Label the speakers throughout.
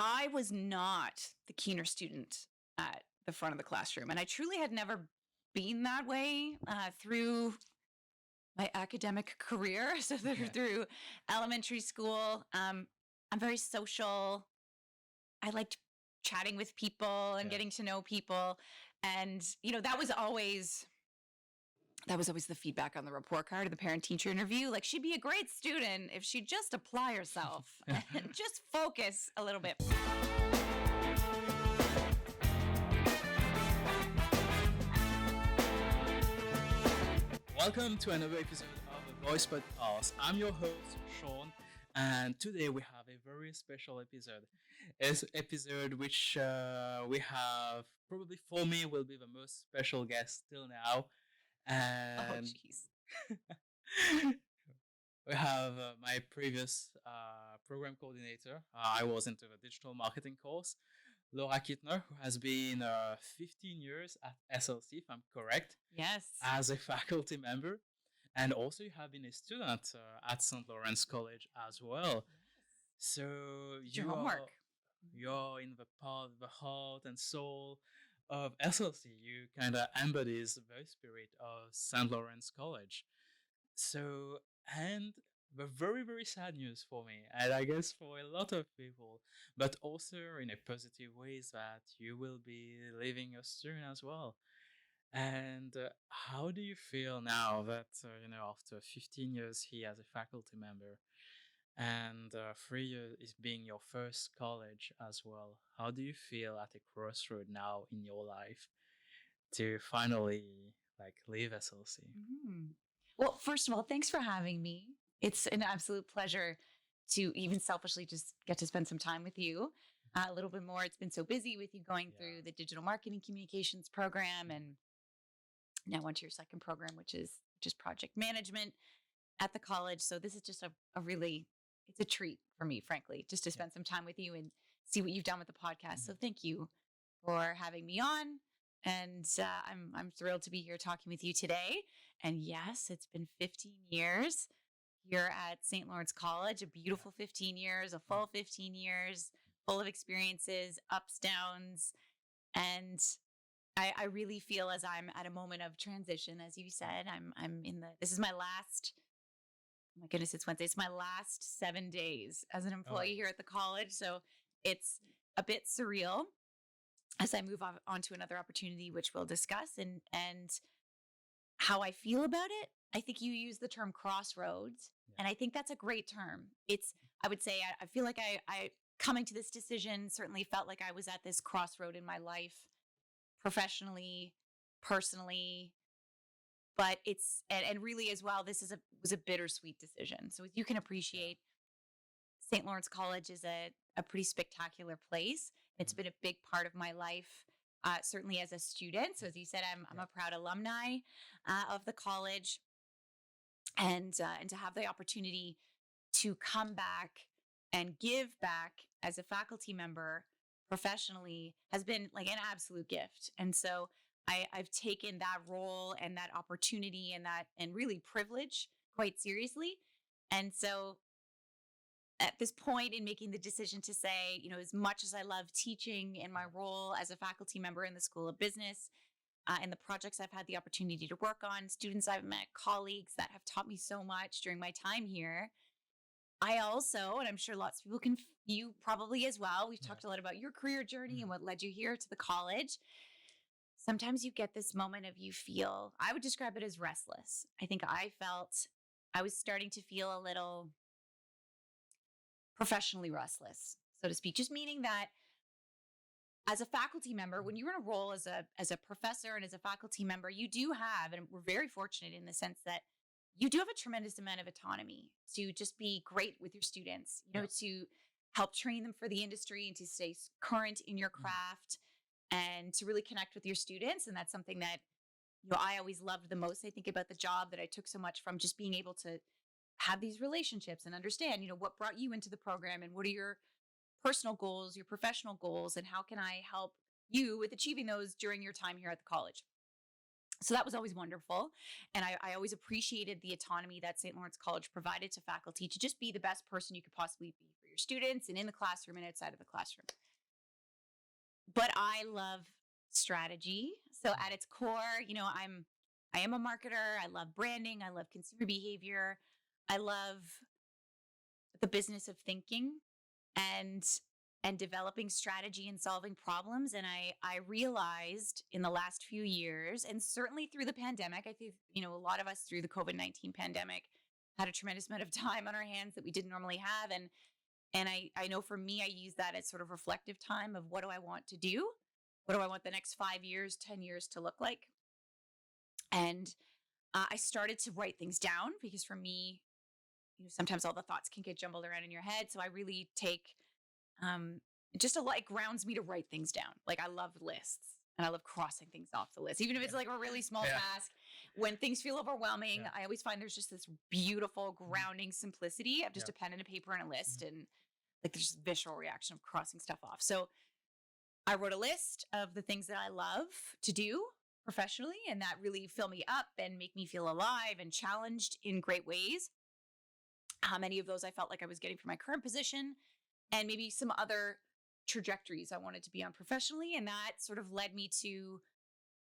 Speaker 1: I was not the keener student at the front of the classroom, and I truly had never been that way through my academic career. So
Speaker 2: Yeah.
Speaker 1: through elementary school, I'm very social. I liked chatting with people and
Speaker 2: Yeah.
Speaker 1: getting to know people, and that was always the feedback on the report card of the parent teacher interview. Like, she'd be a great student if she'd just apply herself and just focus a little bit.
Speaker 2: Welcome to another episode of the Voice Podcast. I'm your host, Sean, and today we have a very special episode. It's an episode which we have probably for me will be the most special guest till now,
Speaker 1: Oh,
Speaker 2: and
Speaker 1: jeez.
Speaker 2: we have my previous program coordinator. I was into the digital marketing course, Laura Kittner, who has been 15 years at SLC, if I'm correct,
Speaker 1: Yes.
Speaker 2: as a faculty member. And also, you have been a student at St. Lawrence College as well. So
Speaker 1: Did your homework.
Speaker 2: you're in the part, the heart and soul of SLC. You kind of embodies the very spirit of St. Lawrence College. So, and the very, very sad news for me, and I guess for a lot of people, but also in a positive ways that you will be leaving us soon as well. And how do you feel now that, after 15 years here as a faculty member and 3 years is being your first college as well, how do you feel at a crossroad now in your life to finally like leave SLC?
Speaker 1: Mhm. Well, first of all, thanks for having me. It's an absolute pleasure to even selfishly just get to spend some time with you a little bit more. It's been so busy with you going
Speaker 2: Yeah.
Speaker 1: through the digital marketing communications program and now onto your second program, which is just project management at the college. So this is just a really, it's a treat for me, frankly, just to
Speaker 2: Yeah.
Speaker 1: spend some time with you and see what you've done with the podcast. So
Speaker 2: Mhm.
Speaker 1: thank you for having me on. And I'm thrilled to be here talking with you today. And yes, it's been 15 years here at St. Lawrence College, a beautiful 15 years, a full 15 years, full of experiences, ups, downs. And I really feel as I'm at a moment of transition, as you said, this is my last, oh my goodness, it's Wednesday. It's my last 7 days as an
Speaker 2: Oh,
Speaker 1: employee here
Speaker 2: yes.
Speaker 1: at the college. So it's a bit surreal as I move on to another opportunity, which we'll discuss, and how I feel about it. I think you use the term crossroads,
Speaker 2: Yeah.
Speaker 1: and I think that's a great term. I would say, I feel like I coming to this decision certainly felt like I was at this crossroad in my life, professionally, personally, but and really as well, this was a bittersweet decision. So as you can
Speaker 2: Yeah.
Speaker 1: appreciate, St. Lawrence College is a pretty spectacular place. It's
Speaker 2: Mhm.
Speaker 1: been a big part of my life, certainly as a student. So as you said, I'm
Speaker 2: Yeah.
Speaker 1: a proud alumni of the college, and to have the opportunity to come back and give back as a faculty member professionally has been like an absolute gift. And so I've taken that role and that opportunity and really privilege quite seriously. And so at this point in making the decision to say, as much as I love teaching in my
Speaker 2: Yeah.
Speaker 1: role as a faculty member in the School of Business, and the projects I've had the opportunity to work on, students I've met, colleagues that have taught me so much during my time here. I also, and I'm sure lots of people can, you probably as well, we've
Speaker 2: Yeah.
Speaker 1: talked a lot about your career journey and
Speaker 2: Mhm.
Speaker 1: what led you here to the college. Sometimes you get this moment of you feel, I would describe it as restless. I think I felt I was starting to feel a little professionally restless, so to speak, just meaning that as a faculty member, when you're in a role as a professor and as a faculty member, you do have, and we're very fortunate in the sense that you do have a tremendous amount of autonomy to just be great with your students,
Speaker 2: Yeah.
Speaker 1: to help train them for the industry and to stay current in your
Speaker 2: Mhm.
Speaker 1: craft and to really connect with your students. And that's something that, I always loved the most. I think about the job that I took so much from just being able to have these relationships and understand, what brought you into the program and what are your personal goals, your professional goals, and how can I help you with achieving those during your time here at the college. So that was always wonderful. And I always appreciated the autonomy that St. Lawrence College provided to faculty to just be the best person you could possibly be for your your students and in the classroom and outside of the classroom. But I love strategy. So at its core, I am a marketer. I love branding. I love consumer behavior. I love the business of thinking and developing strategy and solving problems. And I realized in the last few years, and certainly through the pandemic, I think, a lot of us through the COVID-19 pandemic had a tremendous amount of time on our hands that we didn't normally have. And I know for me, I use that as sort of reflective time of what do I want to do? What do I want the next 5 years, 10 years to look like? And I started to write things down because for me, sometimes all the thoughts can get jumbled around in your head. So I really take just grounds me to write things down. Like I love lists and I love crossing things off the list, even if it's like a really small task. When things feel overwhelming, I always find there's just this beautiful grounding simplicity of just a pen and a paper and a list. And like there's this visceral reaction of crossing stuff off. So I wrote a list of the things that I love to do professionally and that really fill me up and make me feel alive and challenged in great ways. How many of those I felt like I was getting from my current position and maybe some other trajectories I wanted to be on professionally. And that sort of led me to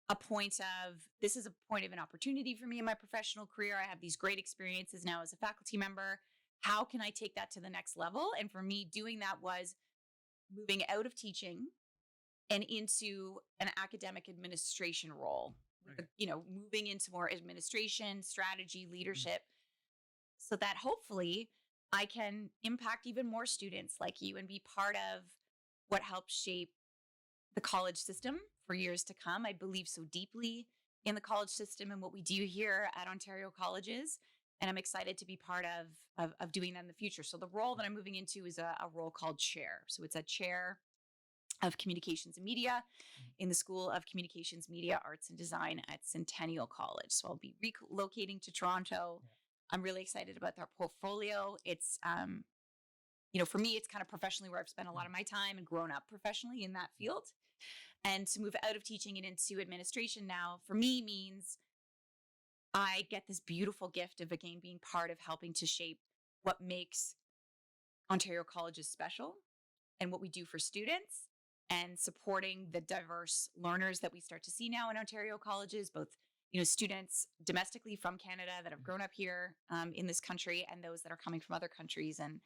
Speaker 1: a point of this is a point of an opportunity for me in my professional career. I have these great experiences now as a faculty member. How can I take that to the next level? And for me, doing that was moving out of teaching and into an academic administration role, moving into more administration, strategy, leadership, so that hopefully I can impact even more students like you and be part of what helps shape the college system for years to come. I believe so deeply in the college system and what we do here at Ontario colleges. And I'm excited to be part of doing that in the future. So the role that I'm moving into is a role called chair. So it's a chair of communications and media in the School of Communications, Media, Arts and Design at Centennial College. So I'll be relocating to Toronto. I'm really excited about that portfolio. It's, for me, it's kind of professionally where I've spent a lot of my time and grown up professionally in that field. And to move out of teaching and into administration now, for me, means I get this beautiful gift of, again, being part of helping to shape what makes Ontario colleges special and what we do for students and supporting the diverse learners that we start to see now in Ontario colleges, both students domestically from Canada that have grown up here in this country and those that are coming from other countries, and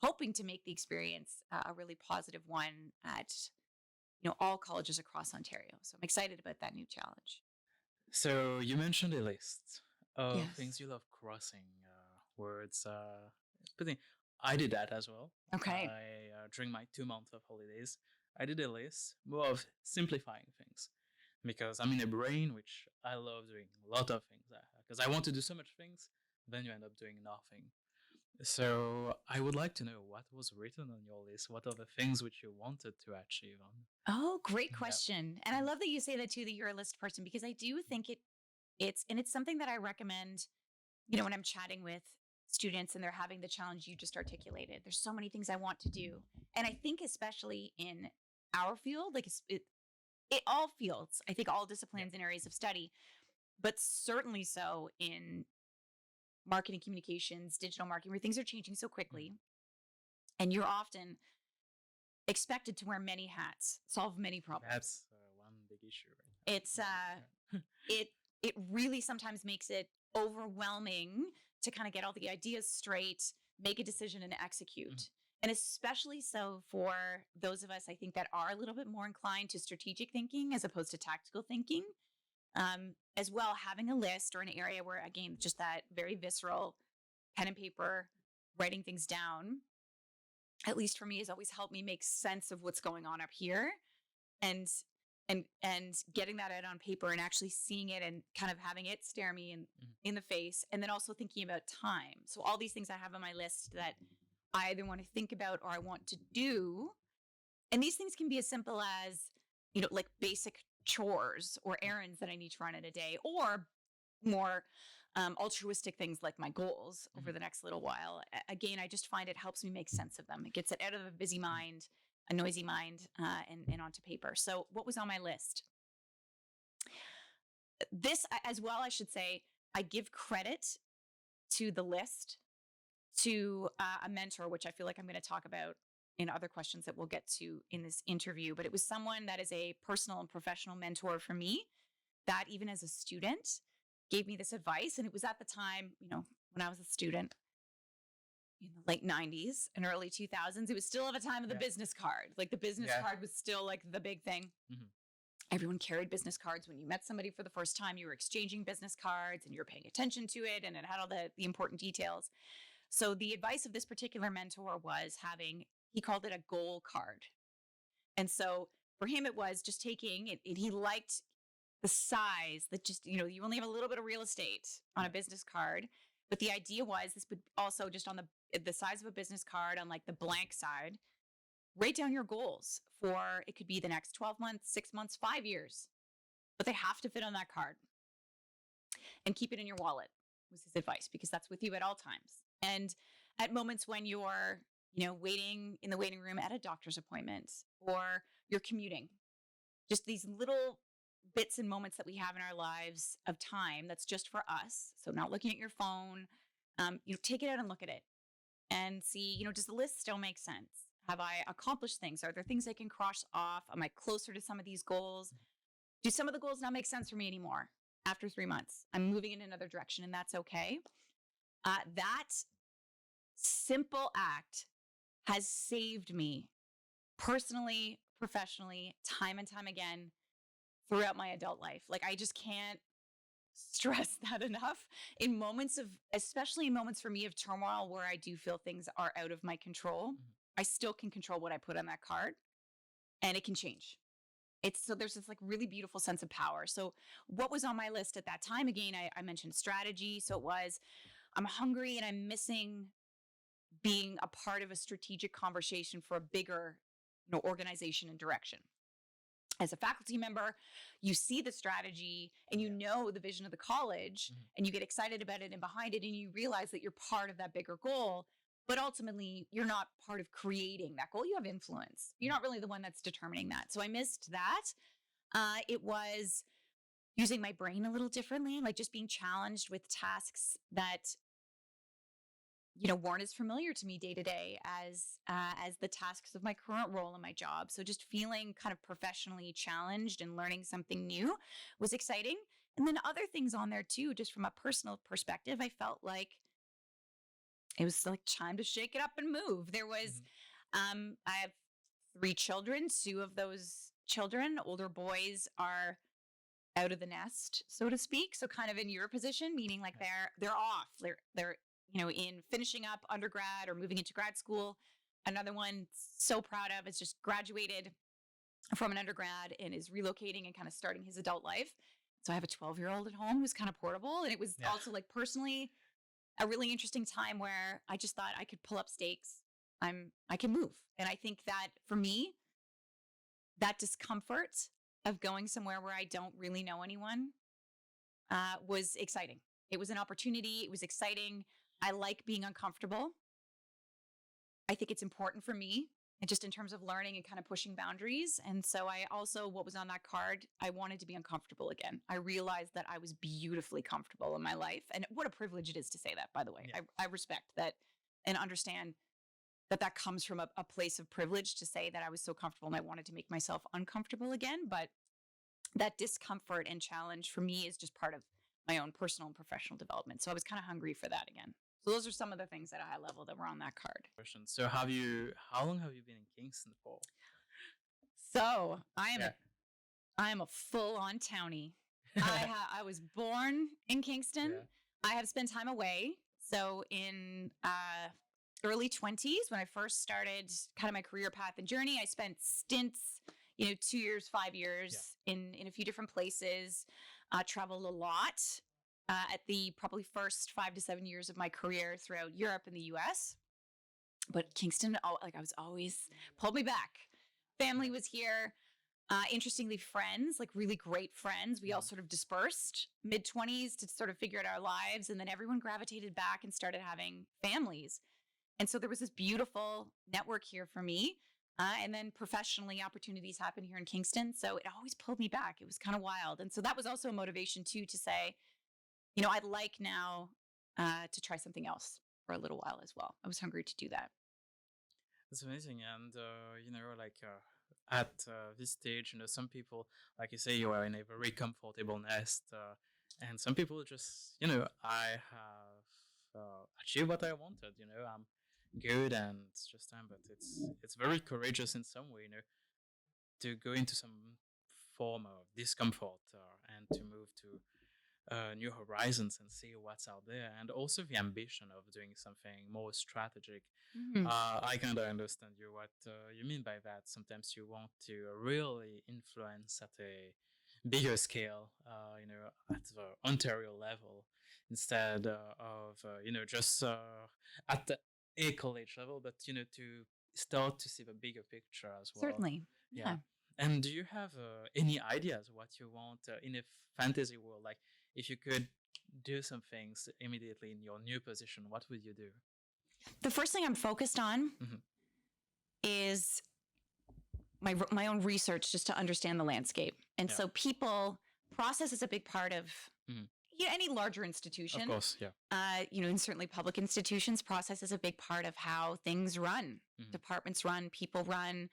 Speaker 1: hoping to make the experience a really positive one at all colleges across Ontario. So I'm excited about that new challenge.
Speaker 2: So you mentioned a list of things you love crossing words. I did that as well.
Speaker 1: Okay.
Speaker 2: During my 2 months of holidays, I did a list more of simplifying things because I'm in a brain which I love doing a lot of things because I want to do so much things, then you end up doing nothing. So I would like to know what was written on your list. What are the things which you wanted to achieve on?
Speaker 1: Oh, great question. And I love that you say that too, that you're a list person, because I do think it's something that I recommend, when I'm chatting with students and they're having the challenge you just articulated. There's so many things I want to do. And I think especially in our field, like it all fields, I think all disciplines and areas of study, but certainly so in marketing, communications, digital marketing, where things are changing so quickly. And you're often expected to wear many hats, solve many problems.
Speaker 2: That's one big issue. Right?
Speaker 1: It's it really sometimes makes it overwhelming to kind of get all the ideas straight, make a decision and execute. And especially so for those of us, I think, that are a little bit more inclined to strategic thinking as opposed to tactical thinking. As well, having a list or an area where, again, just that very visceral pen and paper, writing things down, at least for me, has always helped me make sense of what's going on up here and getting that out on paper and actually seeing it and kind of having it stare me in the face. And then also thinking about time. So all these things I have on my list that I either want to think about or I want to do. And these things can be as simple as, like basic chores or errands that I need to run in a day, or more altruistic things like my goals over the next little while. Again, I just find it helps me make sense of them. It gets it out of a busy mind, a noisy mind, and onto paper. So what was on my list? This as well, I should say, I give credit to the list to a mentor, which I feel like I'm going to talk about in other questions that we'll get to in this interview. But it was someone that is a personal and professional mentor for me that even as a student gave me this advice. And it was at the time, when I was a student in the late 90s and early 2000s, it was still at the time of the business card. Like the business card was still like the big thing. Everyone carried business cards. When you met somebody for the first time, you were exchanging business cards and you were paying attention to it, and it had all the important details. So the advice of this particular mentor was he called it a goal card. And so for him, it was just taking it. He liked the size that just, you only have a little bit of real estate on a business card. But the idea was this would also just on the size of a business card on like the blank side, write down your goals for, it could be the next 12 months, 6 months, 5 years, but they have to fit on that card, and keep it in your wallet was his advice, because that's with you at all times. And at moments when you're, waiting in the waiting room at a doctor's appointment, or you're commuting, just these little bits and moments that we have in our lives of time that's just for us. So not looking at your phone, take it out and look at it and see, does the list still make sense? Have I accomplished things? Are there things I can cross off? Am I closer to some of these goals? Do some of the goals not make sense for me anymore after 3 months? I'm moving in another direction, and that's okay. That simple act has saved me personally, professionally, time and time again throughout my adult life. Like I just can't stress that enough in moments especially in moments for me of turmoil where I do feel things are out of my control. I still can control what I put on that card, and it can change. So there's this like really beautiful sense of power. So what was on my list at that time? Again, I mentioned strategy. So it was, I'm hungry and I'm missing being a part of a strategic conversation for a bigger, organization and direction. As a faculty member, you see the strategy and you know the vision of the college, and you get excited about it and behind it, and you realize that you're part of that bigger goal. But ultimately, you're not part of creating that goal. You have influence. You're not really the one that's determining that. So I missed that. It was using my brain a little differently, like just being challenged with tasks that, weren't as familiar to me day to day as the tasks of my current role in my job. So just feeling kind of professionally challenged and learning something new was exciting. And then other things on there too, just from a personal perspective, I felt like it was like time to shake it up and move. There was, I have 3 children. 2 of those children, older boys, are out of the nest, so to speak. So kind of in your position, meaning like they're off. They're in finishing up undergrad or moving into grad school. Another one, so proud of, is just graduated from an undergrad and is relocating and kind of starting his adult life. So I have a 12-year-old at home who's kind of portable. And it was also like personally a really interesting time where I just thought I could pull up stakes. I can move. And I think that for me, that discomfort of going somewhere where I don't really know anyone was exciting. It was an opportunity. It was exciting. I like being uncomfortable. I think it's important for me, and just in terms of learning and kind of pushing boundaries. And so I also, what was on that card, I wanted to be uncomfortable again. I realized that I was beautifully comfortable in my life. And what a privilege it is to say that, by the way. Yeah. I respect that and understand that comes from a place of privilege to say that I was so comfortable and I wanted to make myself uncomfortable again. But that discomfort and challenge for me is just part of my own personal and professional development. So I was kind of hungry for that again. So those are some of the things at a high level that were on that card.
Speaker 2: So how long have you been in Kingston for?
Speaker 1: So I am a full-on townie. I was born in Kingston. Yeah. I have spent time away. So in early 20s, when I first started kind of my career path and journey, I spent stints, 2 years, 5 years in a few different places, traveled a lot at the probably first 5 to 7 years of my career throughout Europe and the US. But Kingston, I was always pulled me back. Family was here. Interestingly, friends, like really great friends. We all sort of dispersed mid-20s to sort of figure out our lives. And then everyone gravitated back and started having families. And so there was this beautiful network here for me. And then professionally, opportunities happen here in Kingston. So it always pulled me back. It was kind of wild. And so that was also a motivation too, to say, I'd like now to try something else. for a little while as well. I was hungry to do that.
Speaker 2: That's amazing. And, at this stage, some people, like you say, you are in a very comfortable nest. And some people just, I have achieved what I wanted, I'm good and it's just time. But it's very courageous in some way, to go into some form of discomfort and to move to new horizons and see what's out there, and also the ambition of doing something more strategic.
Speaker 1: Mhm.
Speaker 2: I kind of understand you what you mean by that. Sometimes you want to really influence at a bigger scale, at the Ontario level, instead of just at a college level, but to start to see the bigger picture as well.
Speaker 1: Certainly.
Speaker 2: Yeah.
Speaker 1: Yeah.
Speaker 2: And do you have any ideas what you want in a fantasy world? Like, if you could do some things immediately in your new position, what would you do?
Speaker 1: The first thing I'm focused on
Speaker 2: Mhm.
Speaker 1: is my own research just to understand the landscape. And
Speaker 2: Yeah.
Speaker 1: so process is a big part of
Speaker 2: Mhm.
Speaker 1: any larger institution.
Speaker 2: Of course, yeah.
Speaker 1: And certainly public institutions, process is a big part of how things run.
Speaker 2: Mhm.
Speaker 1: Departments run, people run,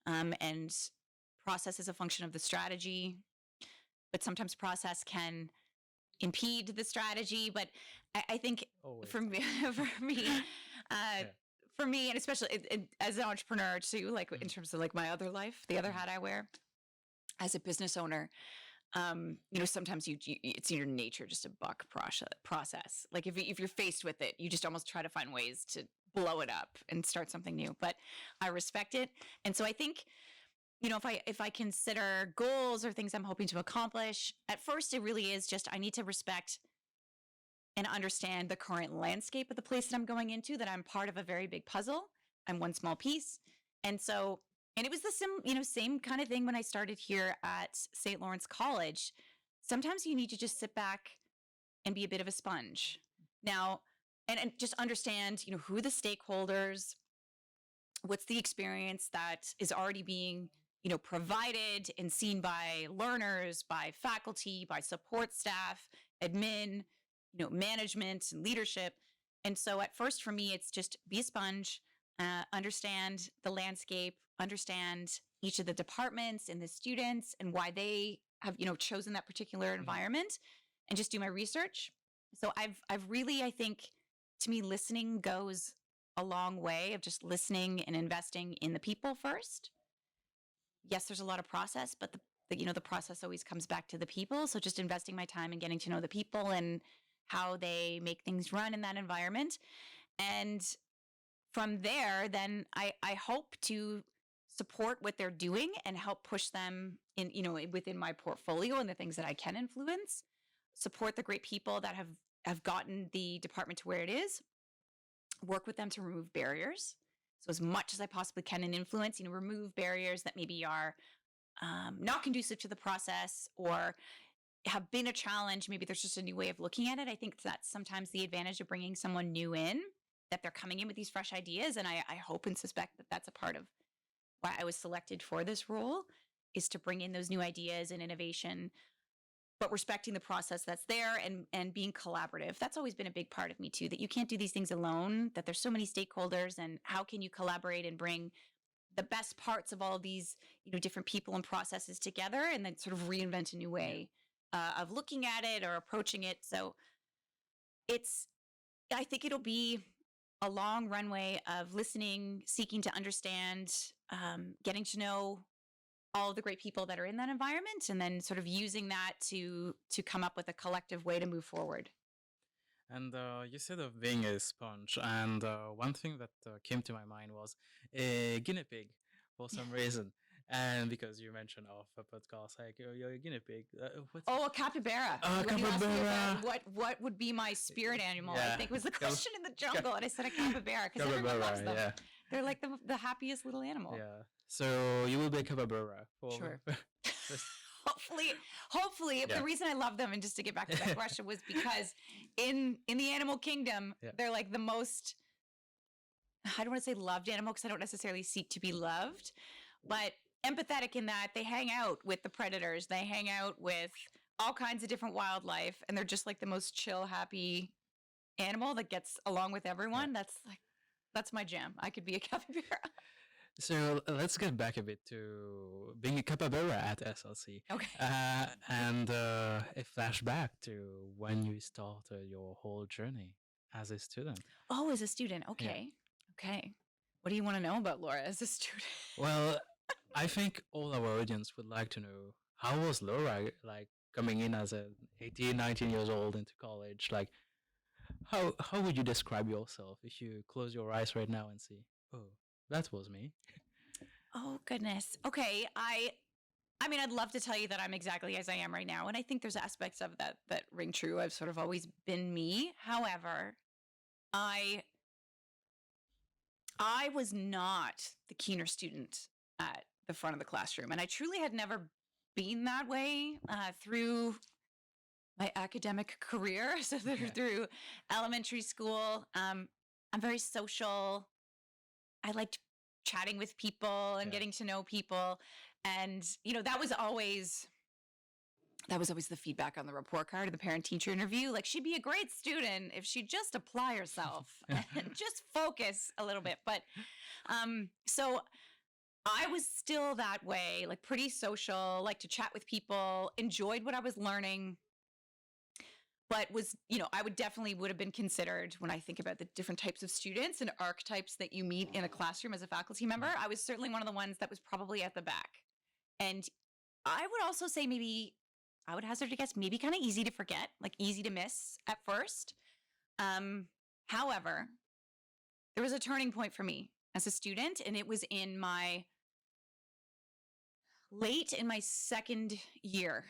Speaker 1: and process is a function of the strategy. But sometimes process can impede the strategy. But I think
Speaker 2: Always.
Speaker 1: for me,
Speaker 2: Yeah.
Speaker 1: for me, and especially as an entrepreneur too, like in
Speaker 2: Mhm.
Speaker 1: terms of like my other life, the other
Speaker 2: Mhm.
Speaker 1: hat I wear as a business owner, sometimes it's in your nature just to buck process. Like if you're faced with it, you just almost try to find ways to blow it up and start something new. But I respect it, and so I think if I consider goals or things I'm hoping to accomplish, at first it really is just I need to respect and understand the current landscape of the place that I'm going into, that I'm part of a very big puzzle. I'm one small piece. And so, and it was the same kind of thing when I started here at St. Lawrence College. Sometimes you need to just sit back and be a bit of a sponge. Now, and just understand, who are the stakeholders, what's the experience that is already being provided and seen by learners, by faculty, by support staff, admin, management and leadership. And so at first for me, it's just be a sponge, understand the landscape, understand each of the departments and the students and why they have, chosen that particular environment, and just do my research. So I've really, I think, to me, listening goes a long way, of just listening and investing in the people first. Yes, there's a lot of process, but the process always comes back to the people. So just investing my time and getting to know the people and how they make things run in that environment. And from there, then I hope to support what they're doing and help push them in, within my portfolio and the things that I can influence, support the great people that have gotten the department to where it is, work with them to remove barriers. So as much as I possibly can in influence, remove barriers that maybe are not conducive to the process or have been a challenge. Maybe there's just a new way of looking at it. I think that's sometimes the advantage of bringing someone new in, that they're coming in with these fresh ideas. And I hope and suspect that that's a part of why I was selected for this role, is to bring in those new ideas and innovation, but respecting the process that's there, and being collaborative. That's always been a big part of me too, that you can't do these things alone, that there's so many stakeholders, and how can you collaborate and bring the best parts of all these, different people and processes together, and then sort of reinvent a new way of looking at it or approaching it. So I think it'll be a long runway of listening, seeking to understand, getting to know all of the great people that are in that environment, and then sort of using that to come up with a collective way to move forward.
Speaker 2: And you said of being a sponge, and one thing that came to my mind was a guinea pig for some reason. And because you mentioned off a podcast, like you're a guinea pig.
Speaker 1: Oh, a capybara.
Speaker 2: Oh,
Speaker 1: When you asked me
Speaker 2: capybara.
Speaker 1: about what would be my spirit animal, I
Speaker 2: Yeah.
Speaker 1: think was the question in the jungle, and I said a capybara because everyone loves them.
Speaker 2: Yeah.
Speaker 1: They're like the happiest little animal.
Speaker 2: Yeah. So you will be a capybara.
Speaker 1: Sure.
Speaker 2: Just-
Speaker 1: Hopefully,
Speaker 2: Yeah.
Speaker 1: the reason I love them, and just to get back to that question, was because in the animal kingdom,
Speaker 2: Yeah.
Speaker 1: they're like the most, I don't want to say loved animal, because I don't necessarily seek to be loved, but empathetic in that they hang out with the predators, they hang out with all kinds of different wildlife, and they're just like the most chill, happy animal that gets along with everyone. That's my jam. I could be a capybara.
Speaker 2: So let's get back a bit to being a capybara at SLC.
Speaker 1: Okay.
Speaker 2: And a flashback to when you started your whole journey as a student.
Speaker 1: Oh, as a student. Okay. Okay. What do you want to know about Laura as a student?
Speaker 2: Well, I think all our audience would like to know, how was Laura like coming in as a 18, 19 years old into college? Like, how would you describe yourself if you close your eyes right now and see, oh, that was me?
Speaker 1: Oh, goodness. Okay. I mean, I'd love to tell you that I'm exactly as I am right now. And I think there's aspects of that ring true. I've sort of always been me. However, I was not the keener student at the front of the classroom. And I truly had never been that way through my academic career. So through elementary school, I'm very social. I liked chatting with people and getting to know people. And, that was always the feedback on the report card of the parent-teacher interview. Like, she'd be a great student if she'd just apply herself and just focus a little bit. But so I was still that way, like pretty social, like to chat with people, enjoyed what I was learning, but I would have been considered, when I think about the different types of students and archetypes that you meet in a classroom as a faculty member, I was certainly one of the ones that was probably at the back. And I would also say I would hazard to guess, maybe kind of easy to forget, like easy to miss at first. However, there was a turning point for me as a student, and it was late in my second year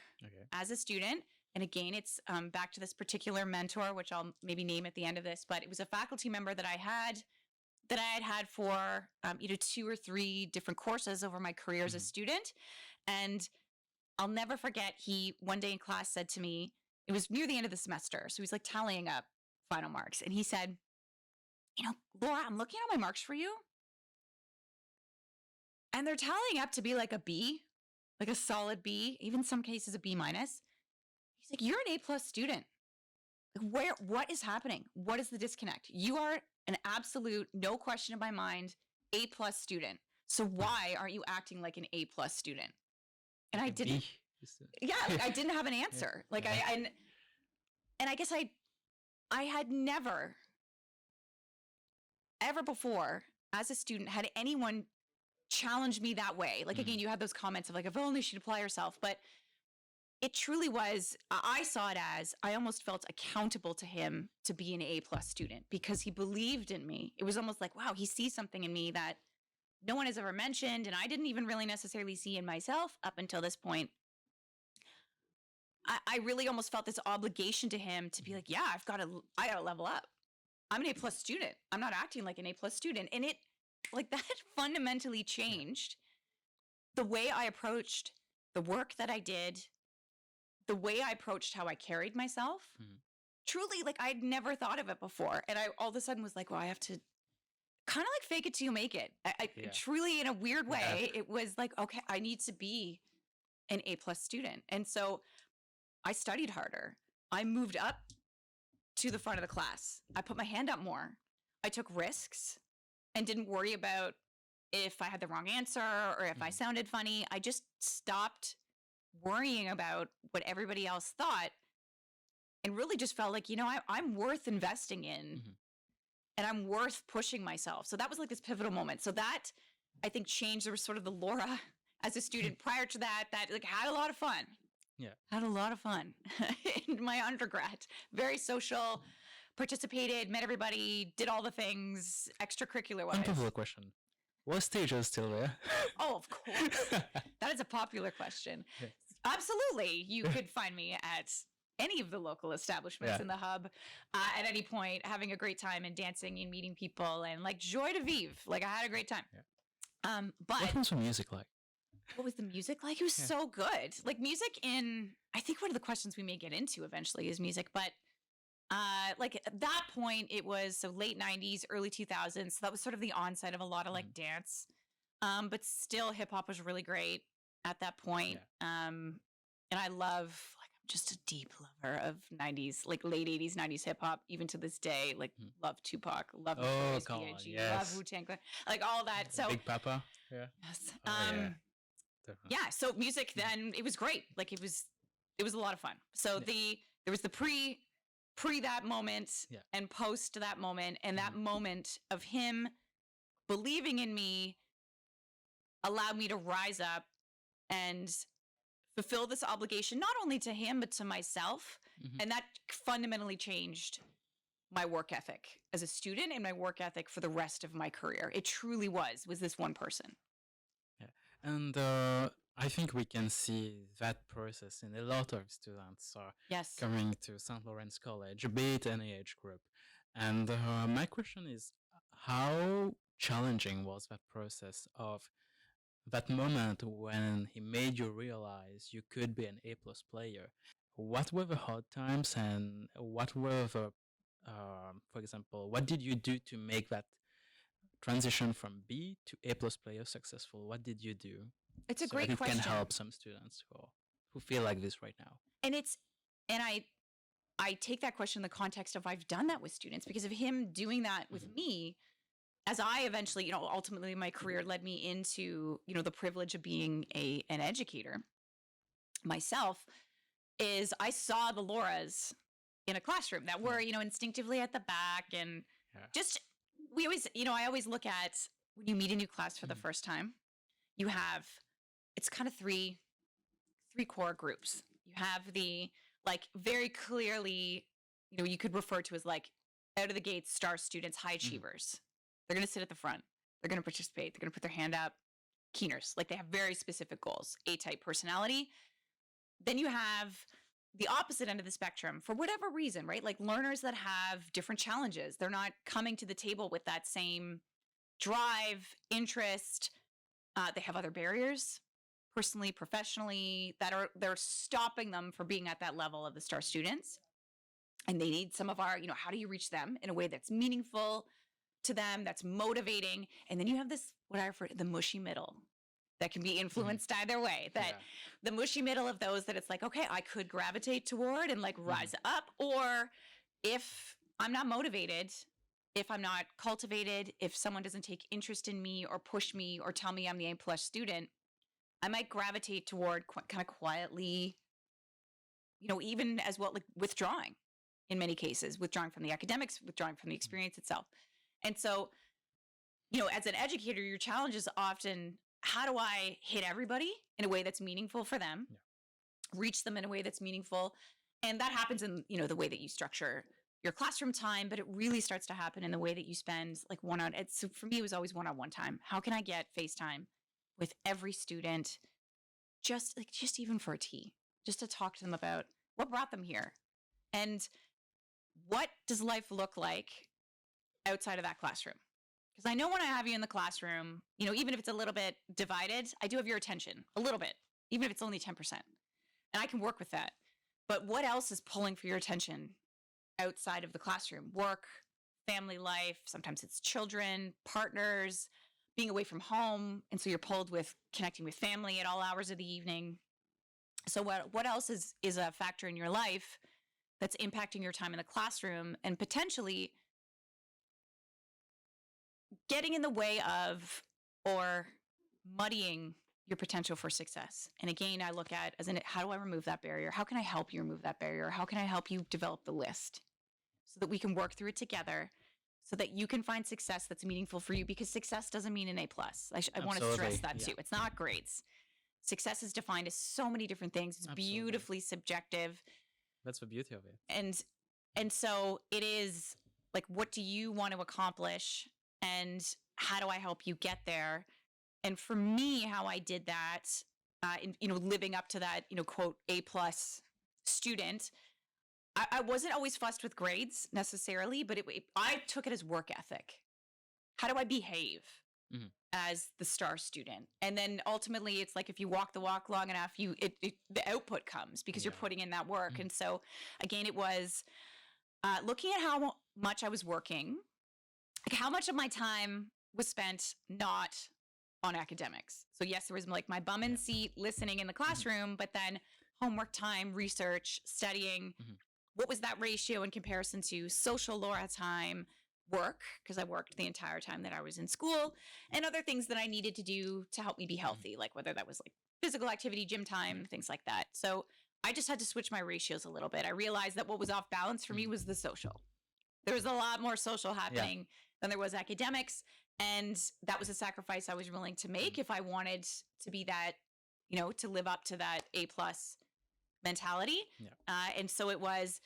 Speaker 1: as a student. And again, it's back to this particular mentor, which I'll maybe name at the end of this, but it was a faculty member that I had for 2 or 3 different courses over my career as a student. And I'll never forget, he one day in class said to me, it was near the end of the semester, so he was like tallying up final marks, and he said, Laura, I'm looking at my marks for you, and they're tallying up to be like a B, like a solid B, even some cases a B minus. He's like, you're an A+ student. Like, what is happening? What is the disconnect? You are an absolute, no question in my mind, A+ student. So why aren't you acting like an A+ student? And I didn't. I didn't have an answer. Like I guess I had never, ever before as a student had anyone challenge me that way. Like, again, you had those comments of like, if only she'd apply herself, but it truly was, I saw it as, I almost felt accountable to him to be an A+ student because he believed in me. It was almost like, wow, he sees something in me that no one has ever mentioned, and I didn't even really necessarily see in myself up until this point. I really almost felt this obligation to him to be like, yeah, I gotta level up. I'm an A+ student. I'm not acting like an A+ student. And it, like, that fundamentally changed the way I approached the work that I did, the way I approached how I carried myself. Truly, like, I'd never thought of it before. And I all of a sudden was like, well, I have to kind of like fake it till you make it. I truly, in a weird way, it was like, okay, I need to be an A+ student. And so I studied harder. I moved up to the front of the class. I put my hand up more. I took risks and didn't worry about if I had the wrong answer or if I sounded funny. I just stopped worrying about what everybody else thought and really just felt like, I'm worth investing in and I'm worth pushing myself. So that was like this pivotal moment. So that, I think, changed. There was sort of the Laura as a student prior to that like had a lot of fun. Had a lot of fun in my undergrad. Very social, participated, met everybody, did all the things extracurricular-wise.
Speaker 2: Unpopular question. Was Tejas still there?
Speaker 1: Oh, of course. That is a popular question. Absolutely. You could find me at any of the local establishments in the hub at any point, having a great time and dancing and meeting people and like joie de vivre. Like, I had a great time. But
Speaker 2: what was the music like?
Speaker 1: What was the music like? It was so good. Like, music I think one of the questions we may get into eventually is music, but like at that point it was so late 90s, early 2000s. So that was sort of the onset of a lot of like dance. But still hip hop was really great at that point. And I love, like, just a deep lover of 90s, like late 80s, 90s hip hop, even to this day. Like,
Speaker 2: Mhm.
Speaker 1: love Tupac, love
Speaker 2: Oh,
Speaker 1: Notorious
Speaker 2: come on,
Speaker 1: B.I.G., love
Speaker 2: yes.
Speaker 1: Wu-Tang Clan, like all that. So,
Speaker 2: Big Papa. Yeah.
Speaker 1: yes.
Speaker 2: Oh yeah. Definitely.
Speaker 1: Yeah, so music then, it was great. Like, it was a lot of fun. So
Speaker 2: Yeah.
Speaker 1: there was the pre that moment
Speaker 2: Yeah.
Speaker 1: and post that moment, and that
Speaker 2: Mhm.
Speaker 1: moment of him believing in me allowed me to rise up and fulfill this obligation, not only to him but to myself.
Speaker 2: Mhm.
Speaker 1: And that fundamentally changed my work ethic as a student and my work ethic for the rest of my career. It truly was this one person.
Speaker 2: Yeah. And I think we can see that process in a lot of students
Speaker 1: Yes.
Speaker 2: coming to St. Lawrence College, be it any age group. And my question is, how challenging was that process of that moment when he made you realize you could be an A plus player? What were the hard times, and what were the, for example, what did you do to make that transition from B to A plus player successful? What did you do
Speaker 1: It's a
Speaker 2: so that
Speaker 1: great
Speaker 2: it can
Speaker 1: question.
Speaker 2: help some students who feel like this right now?
Speaker 1: And I take that question in the context of I've done that with students because of him doing that with me. As I eventually, ultimately my career led me into, the privilege of being an educator myself, is I saw the Lauras in a classroom that were, instinctively at the back. And
Speaker 2: Yeah.
Speaker 1: just, we always, I always look at when you meet a new class for the first time, you have, it's kind of three core groups. You have the, like, very clearly, you could refer to as like out of the gates star students, high achievers. They're going to sit at the front. They're going to participate. They're going to put their hand up. Keeners, like they have very specific goals, A-type personality. Then you have the opposite end of the spectrum for whatever reason, right? Like learners that have different challenges. They're not coming to the table with that same drive, interest. They have other barriers, personally, professionally, they're stopping them from being at that level of the star students. And they need some of our, how do you reach them in a way that's meaningful to them, that's motivating? And then you have this, what I refer to, the mushy middle that can be influenced either way. That the mushy middle of those that it's like, okay, I could gravitate toward and like rise up. Or if I'm not motivated, if I'm not cultivated, if someone doesn't take interest in me or push me or tell me I'm the A plus student, I might gravitate toward kind of quietly, even as well, like withdrawing in many cases, withdrawing from the academics, withdrawing from the experience itself. And so, as an educator, your challenge is often, how do I hit everybody in a way that's meaningful for them, reach them in a way that's meaningful? And that happens in, the way that you structure your classroom time, but it really starts to happen in the way that you spend like so for me, it was always one-on-one time. How can I get FaceTime with every student, just even for a tea, just to talk to them about what brought them here and what does life look like outside of that classroom? Because I know when I have you in the classroom, even if it's a little bit divided, I do have your attention a little bit, even if it's only 10%. And I can work with that. But what else is pulling for your attention outside of the classroom? Work, family life, sometimes it's children, partners, being away from home. And so you're pulled with connecting with family at all hours of the evening. So what else is a factor in your life that's impacting your time in the classroom and potentially getting in the way of or muddying your potential for success? And again, I look at how do I remove that barrier? How can I help you remove that barrier? How can I help you develop the list so that we can work through it together, so that you can find success that's meaningful for you? Because success doesn't mean an A plus. I want to stress that too. It's not grades. Success is defined as so many different things. It's beautifully subjective.
Speaker 2: That's the beauty of it.
Speaker 1: And so it is like, what do you want to accomplish? And how do I help you get there? And for me, how I did that, living up to that, quote, A plus student, I wasn't always fussed with grades necessarily, but I took it as work ethic. How do I behave as the star student? And then ultimately, it's like if you walk the walk long enough, the output comes because you're putting in that work. And so, again, it was looking at how much I was working, like how much of my time was spent not on academics. So yes, there was like my bum in seat listening in the classroom, but then homework time, research, studying.
Speaker 2: Mhm.
Speaker 1: What was that ratio in comparison to social Laura time, work, because I worked the entire time that I was in school, and other things that I needed to do to help me be
Speaker 2: Mhm.
Speaker 1: healthy, like whether that was like physical activity, gym
Speaker 2: Yeah.
Speaker 1: time, things like that. So I just had to switch my ratios a little bit. I realized that what was off balance for me
Speaker 2: Mhm.
Speaker 1: was the social. There was a lot more social
Speaker 2: Yeah.
Speaker 1: happening than there was academics. And that was a sacrifice I was willing to make
Speaker 2: Mhm.
Speaker 1: if I wanted to be that, to live up to that A+ mentality.
Speaker 2: Yeah.
Speaker 1: And so it was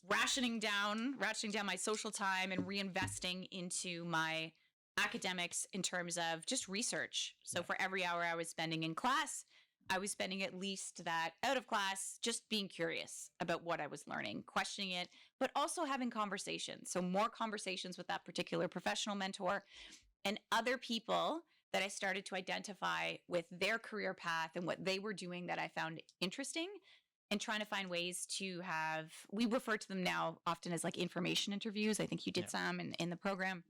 Speaker 1: rationing down my social time and reinvesting into my academics in terms of just research. So
Speaker 2: Yeah.
Speaker 1: for every hour I was spending in class, I was spending at least that out of class, just being curious about what I was learning, questioning it, but also having conversations. So more conversations with that particular professional mentor and other people that I started to identify with their career path and what they were doing that I found interesting, and trying to find ways to have, we refer to them now often as like information interviews. I think you did
Speaker 2: Yeah.
Speaker 1: some in the program.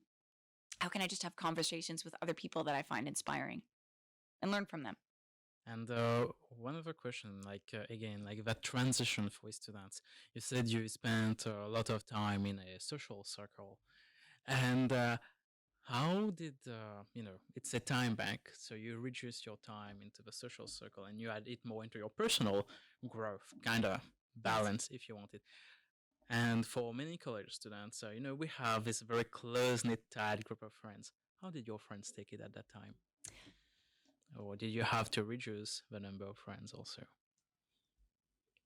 Speaker 1: How can I just have conversations with other people that I find inspiring and learn from them?
Speaker 2: And one other question, like again, like that transition for students. You said you spent a lot of time in a social circle, and how did it's a time bank, so you reduce your time into the social circle and you add it more into your personal growth, kind of
Speaker 1: Yes.
Speaker 2: balance if you want it. And for many college students, we have this very close knit, tight group of friends. How did your friends take it at that time? Or did you have to reduce the number of friends also?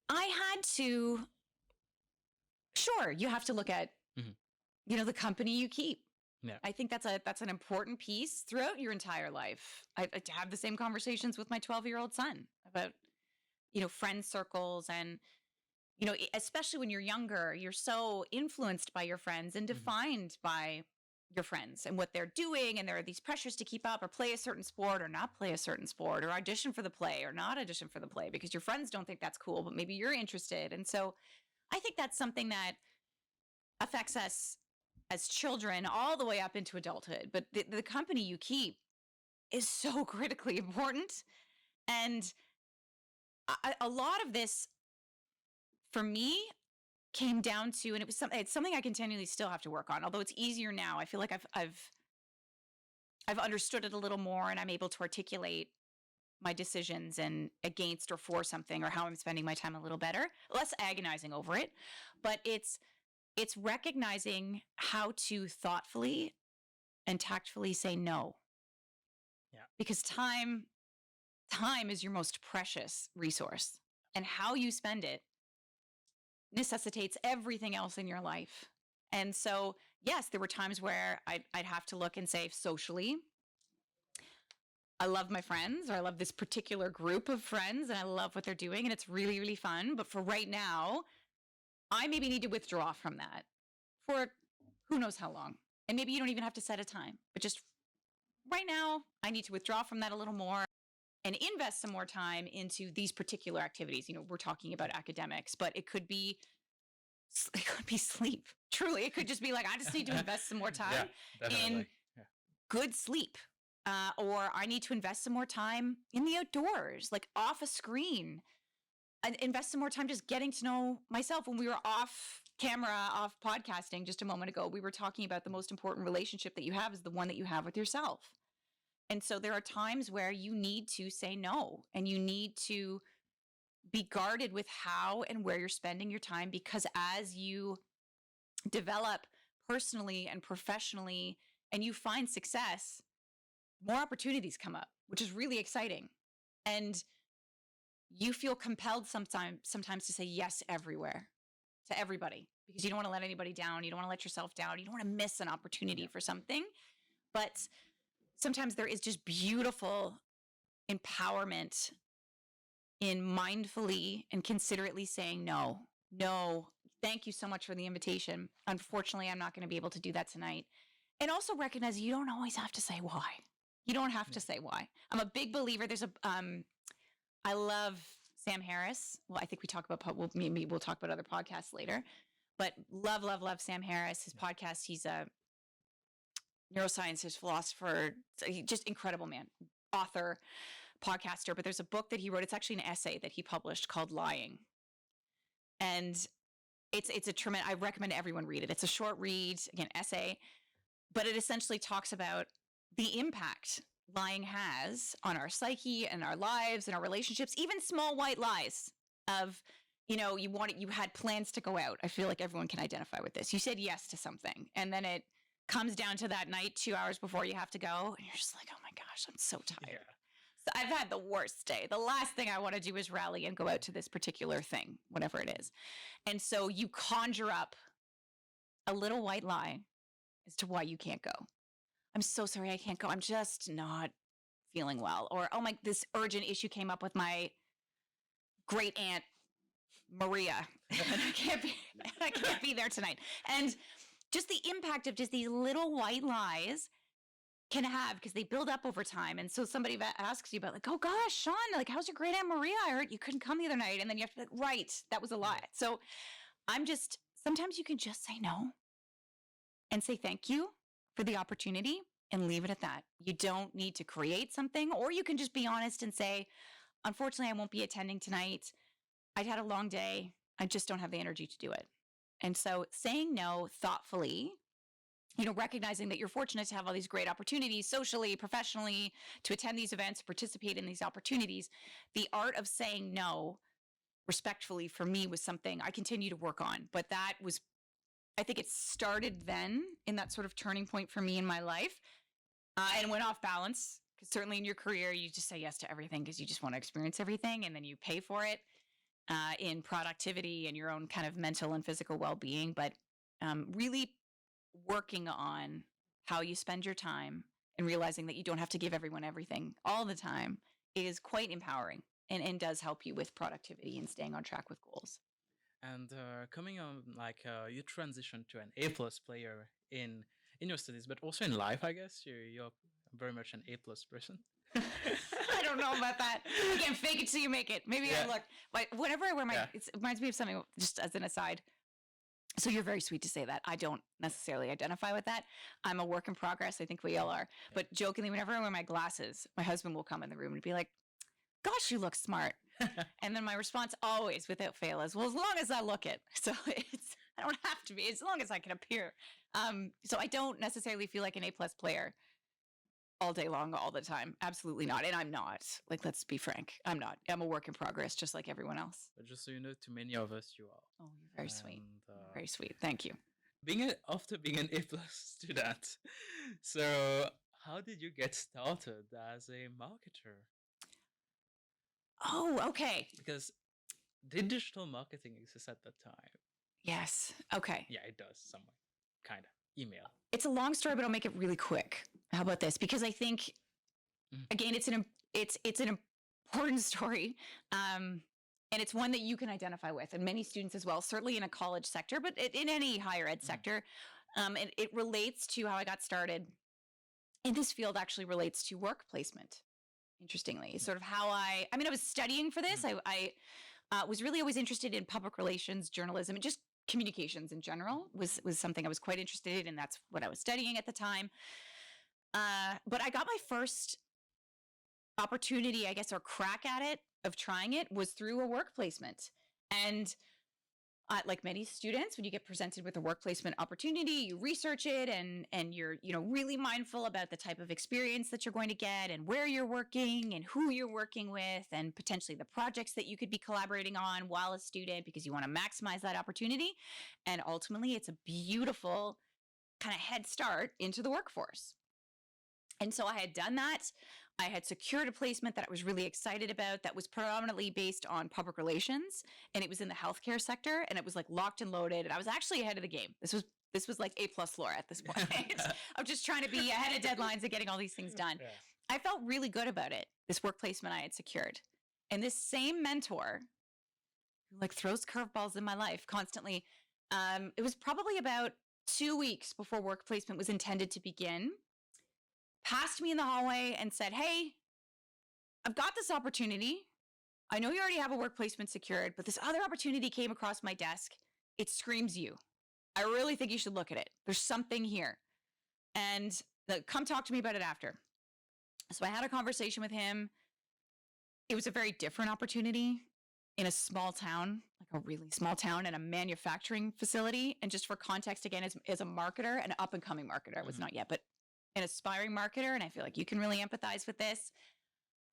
Speaker 1: I had to, sure, you have to look at,
Speaker 2: Mhm.
Speaker 1: the company you keep.
Speaker 2: Yeah.
Speaker 1: I think that's an important piece throughout your entire life. I have the same conversations with my 12-year-old son about, friend circles and, especially when you're younger, you're so influenced by your friends and
Speaker 2: Mhm.
Speaker 1: defined by your friends and what they're doing. And there are these pressures to keep up or play a certain sport or not play a certain sport or audition for the play or not audition for the play because your friends don't think that's cool, but maybe you're interested. And so I think that's something that affects us as children all the way up into adulthood. But the company you keep is so critically important. And a lot of this for me came down to, and it's something I continually still have to work on, although it's easier now. I feel like I've understood it a little more and I'm able to articulate my decisions and against or for something or how I'm spending my time a little better, less agonizing over it. But it's recognizing how to thoughtfully and tactfully say no,
Speaker 2: Yeah.
Speaker 1: because time is your most precious resource, and how you spend it necessitates everything else in your life. And so, yes, there were times where I'd have to look and say, socially, I love my friends, or I love this particular group of friends, and I love what they're doing, and it's really, really fun. But for right now, I maybe need to withdraw from that for who knows how long. And maybe you don't even have to set a time, but just right now, I need to withdraw from that a little more and invest some more time into these particular activities. We're talking about academics, but it could be sleep. Truly, it could just be like, I just need to invest some more
Speaker 2: Yeah,
Speaker 1: time in
Speaker 2: definitely. Yeah.
Speaker 1: good sleep. Or I need to invest some more time in the outdoors, like off a screen, and invest some more time just getting to know myself. When we were off camera, off podcasting just a moment ago, we were talking about the most important relationship that you have is the one that you have with yourself. And so there are times where you need to say no and you need to be guarded with how and where you're spending your time, because as you develop personally and professionally and you find success, more opportunities come up, which is really exciting. And you feel compelled sometimes to say yes everywhere to everybody because you don't want to let anybody down. You don't want to let yourself down. You don't want to miss an opportunity
Speaker 2: Yeah.
Speaker 1: for something. But sometimes there is just beautiful empowerment in mindfully and considerately saying no. No, thank you so much for the invitation. Unfortunately, I'm not going to be able to do that tonight. And also recognize you don't always have to say why. You don't have
Speaker 2: Yeah.
Speaker 1: to say why. I'm a big believer. I love Sam Harris. Well, I think we talk about, maybe we'll talk about other podcasts later, but love, love, love Sam Harris. His podcast, he's a neuroscientist, philosopher, just incredible man, author. podcaster, but there's a book that he wrote. It's actually an essay that he published called Lying. And it's a tremendous, I recommend everyone read it. It's a short read, again, essay, but it essentially talks about the impact lying has on our psyche and our lives and our relationships, even small white lies of, you had plans to go out. I feel like everyone can identify with this. You said yes to something, and then it comes down to that night 2 hours before you have to go, and you're just like, oh my gosh, I'm so tired.
Speaker 2: Yeah.
Speaker 1: So I've had the worst day. The last thing I want to do is rally and go out to this particular thing, whatever it is. And so you conjure up a little white lie as to why you can't go. I'm so sorry I can't go. I'm just not feeling well. Or, oh my, this urgent issue came up with my great aunt Maria. And I can't be there tonight. And just the impact of just these little white lies can have, because they build up over time. And so somebody asks you about, like, oh gosh, Sean, like, how's your great aunt Maria? I heard you couldn't come the other night. And then you have to be like, right, that was a lie. So sometimes you can just say no and say thank you for the opportunity and leave it at that. You don't need to create something, or you can just be honest and say, unfortunately, I won't be attending tonight. I'd had a long day. I just don't have the energy to do it. And so saying no thoughtfully, recognizing that you're fortunate to have all these great opportunities socially, professionally, to attend these events, participate in these opportunities. The art of saying no respectfully for me was something I continue to work on. But I think it started then in that sort of turning point for me in my life, and went off balance. Because certainly in your career, you just say yes to everything because you just want to experience everything, and then you pay for it in productivity and your own kind of mental and physical well-being. But really working on how you spend your time and realizing that you don't have to give everyone everything all the time is quite empowering and does help you with productivity and staying on track with goals.
Speaker 2: And coming on, you transitioned to an A+ player in your studies, but also in life, I guess. You're very much an A+ person.
Speaker 1: I don't know about that. Again, fake it till you make it. Maybe I look. Whenever I wear it reminds me of something, just as an aside. So you're very sweet to say that. I don't necessarily identify with that. I'm a work in progress. I think we all are. But jokingly, whenever I wear my glasses, my husband will come in the room and be like, gosh, you look smart. And then my response always, without fail, is, well, as long as I look it. So I don't have to be, as long as I can appear. So I don't necessarily feel like an A+ player all day long, all the time. Absolutely not. And I'm not. Like, let's be frank. I'm not. I'm a work in progress, just like everyone else.
Speaker 2: But just so you know, to many of us, you are.
Speaker 1: Oh, you're very sweet. Very sweet. Thank you.
Speaker 2: After being an A+ student, so how did you get started as a marketer?
Speaker 1: Oh, okay.
Speaker 2: Because digital marketing exists at that time.
Speaker 1: Yes. Okay.
Speaker 2: Yeah, it does somewhat. Kind of. Email.
Speaker 1: It's a long story, but I'll make it really quick. How about this? Because I think, again, it's an important story. And it's one that you can identify with, and many students as well, certainly in a college sector, but in any higher ed sector. It relates to how I got started in this field, actually relates to work placement. Interestingly, sort of how I was studying for this. I was really always interested in public relations, journalism, and just communications in general was something I was quite interested in, and that's what I was studying at the time. But I got my first opportunity, I guess, or crack at it, of trying it, was through a work placement. And like many students, when you get presented with a work placement opportunity, you research it, and you're really mindful about the type of experience that you're going to get, and where you're working, and who you're working with, and potentially the projects that you could be collaborating on while a student, because you want to maximize that opportunity. And ultimately, it's a beautiful kind of head start into the workforce. And so I had done that. I had secured a placement that I was really excited about, that was predominantly based on public relations, and it was in the healthcare sector, and it was like locked and loaded. And I was actually ahead of the game. This was like A+ Laura at this point. I'm just trying to be ahead of deadlines and getting all these things done. Yeah. I felt really good about it, this work placement I had secured. And this same mentor, who like throws curveballs in my life constantly, it was probably about 2 weeks before work placement was intended to begin, passed me in the hallway and said, hey, I've got this opportunity. I know you already have a work placement secured, but this other opportunity came across my desk. It screams you. I really think you should look at it. There's something here. And come talk to me about it after. So I had a conversation with him. it was a very different opportunity in a small town, like a really small town, and a manufacturing facility. And just for context, again, as a marketer, an up and coming marketer, I was not yet, but an aspiring marketer, and I feel like you can really empathize with this.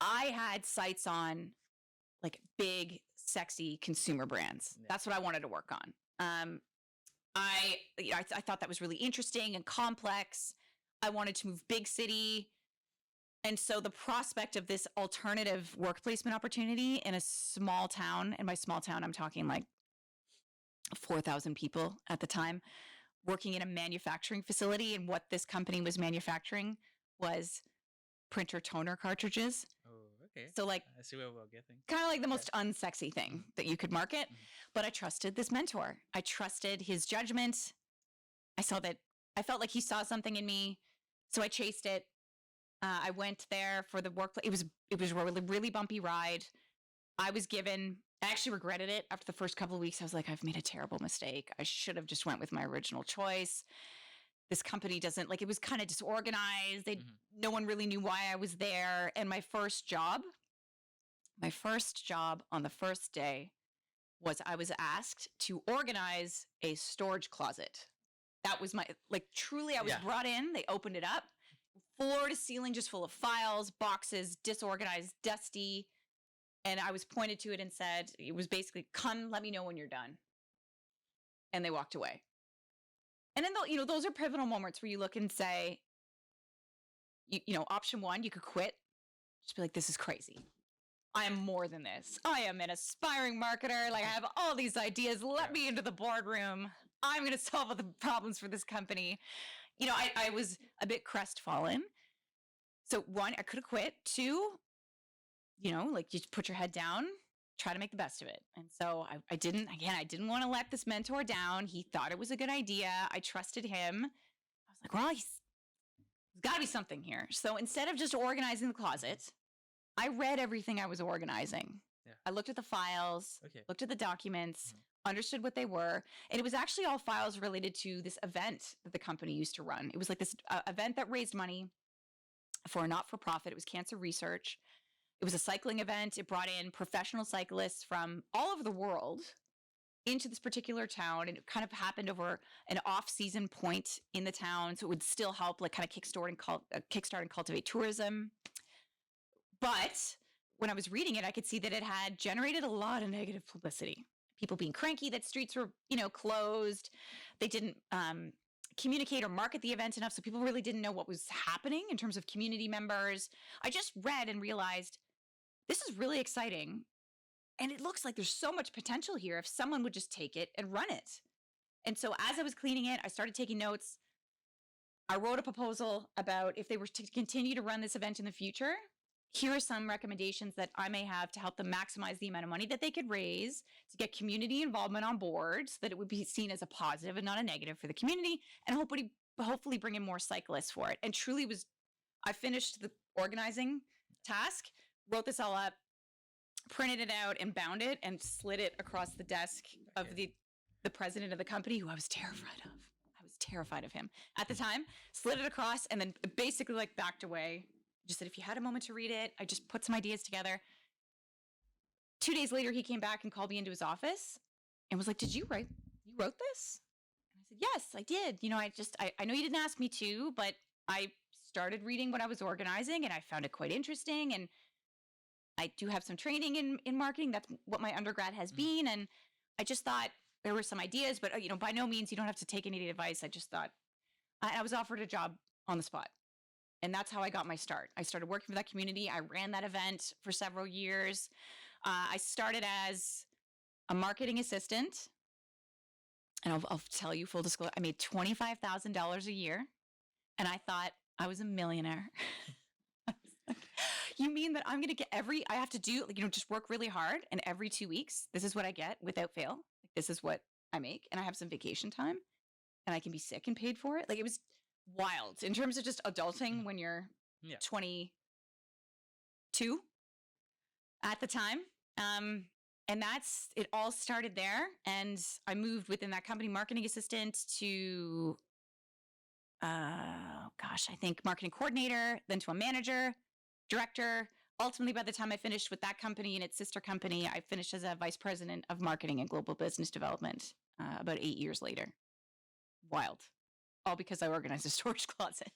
Speaker 1: I had sights on like big, sexy consumer brands.
Speaker 2: Yeah.
Speaker 1: That's what I wanted to work on. I thought that was really interesting and complex. I wanted to move big city. And so the prospect of this alternative work placement opportunity in a small town, and by small town, I'm talking like 4,000 people at the time, working in a manufacturing facility. And what this company was manufacturing was printer toner cartridges.
Speaker 2: Oh, okay.
Speaker 1: So like,
Speaker 2: I see where we're getting.
Speaker 1: kind of like the most unsexy thing that you could market. But I trusted this mentor. I trusted his judgment. I felt like he saw something in me. So I chased it. I went there for the workplace. It was a really, really bumpy ride. I actually regretted it after the first couple of weeks. I was like, I've made a terrible mistake. I should have just went with my original choice. This company it was kind of disorganized. No one really knew why I was there. And my first job on the first day was I was asked to organize a storage closet. That was truly, I was brought in. They opened it up. Floor to ceiling, just full of files, boxes, disorganized, dusty. And I was pointed to it and said, it was basically, come, let me know when you're done. And they walked away. And then, those are pivotal moments where you look and say, option one, you could quit. Just be like, this is crazy. I am more than this. I am an aspiring marketer. Like, I have all these ideas. Let me into the boardroom. I'm going to solve all the problems for this company. I was a bit crestfallen. So one, I could have quit. Two, you put your head down, try to make the best of it. And so I didn't want to let this mentor down. He thought it was a good idea. I trusted him. I was like, well, there's got to be something here. So instead of just organizing the closet, I read everything I was organizing. Yeah. I looked at the files, looked at the documents, understood what they were. And it was actually all files related to this event that the company used to run. It was like this event that raised money for a not-for-profit. It was cancer research. It was a cycling event. It brought in professional cyclists from all over the world into this particular town. And it kind of happened over an off-season point in the town. So it would still help kind of kickstart and cultivate tourism. But when I was reading it, I could see that it had generated a lot of negative publicity. People being cranky that streets were, closed. They didn't communicate or market the event enough, so people really didn't know what was happening in terms of community members. I just read and realized this is really exciting, and it looks like there's so much potential here if someone would just take it and run it. And so as I was cleaning it, I started taking notes. I wrote a proposal about if they were to continue to run this event in the future, here are some recommendations that I may have to help them maximize the amount of money that they could raise to get community involvement on board so that it would be seen as a positive and not a negative for the community, and hopefully bring in more cyclists for it. And truly I finished the organizing task, wrote this all up, printed it out and bound it and slid it across the desk of the president of the company, who I was terrified of. I was terrified of him at the time, slid it across and then basically backed away. Just said, if you had a moment to read it, I just put some ideas together. 2 days later, he came back and called me into his office and was like, you wrote this? And I said, yes, I did. I know you didn't ask me to, but I started reading what I was organizing and I found it quite interesting. And I do have some training in marketing. That's what my undergrad has been. And I just thought there were some ideas, but by no means, you don't have to take any advice. I just thought I was offered a job on the spot. And that's how I got my start. I started working for that community. I ran that event for several years. I started as a marketing assistant. And I'll tell you full disclosure, I made $25,000 a year. And I thought I was a millionaire. You mean that I'm going to get I have to do, just work really hard. And every 2 weeks, this is what I get without fail. This is what I make. And I have some vacation time. And I can be sick and paid for it. It was wild in terms of just adulting when you're 22 at the time. And it all started there. And I moved within that company, marketing assistant, to, I think marketing coordinator, then to a manager, director, ultimately, by the time I finished with that company and its sister company, I finished as a vice president of marketing and global business development about 8 years later. Wild. All because I organized a storage closet.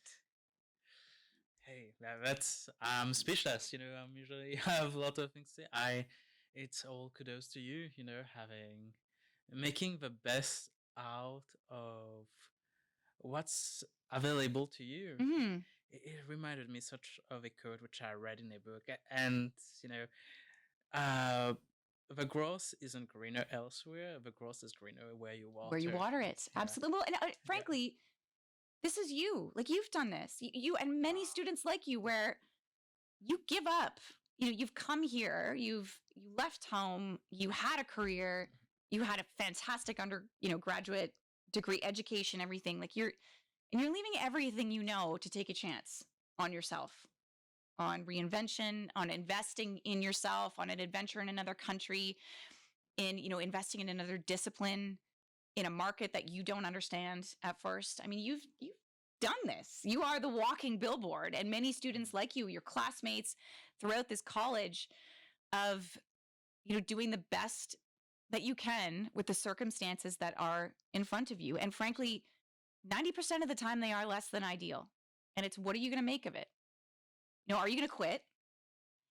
Speaker 2: Hey, that's I'm speechless. I'm usually have a lot of things to say. It's all kudos to you. Having making the best out of what's available to you.
Speaker 1: Mm-hmm.
Speaker 2: It reminded me such of a quote which I read in a book, and you know, uh, the grass isn't greener elsewhere. The grass is greener where you
Speaker 1: Where you
Speaker 2: water.
Speaker 1: water it.
Speaker 2: Yeah.
Speaker 1: Absolutely. Well, and frankly, this is you. Like, you've done this. You and many students like you, where you give up. You've come here, you left home, you had a career, you had a fantastic graduate degree, education, everything. Like, you're leaving everything to take a chance on yourself, on reinvention, on investing in yourself, on an adventure in another country, in investing in another discipline, in a market that you don't understand at first. I mean, you've done this. You are the walking billboard, and many students like you, your classmates throughout this college, of doing the best that you can with the circumstances that are in front of you. And frankly, 90% of the time they are less than ideal. And it's, what are you going to make of it? Are you going to quit?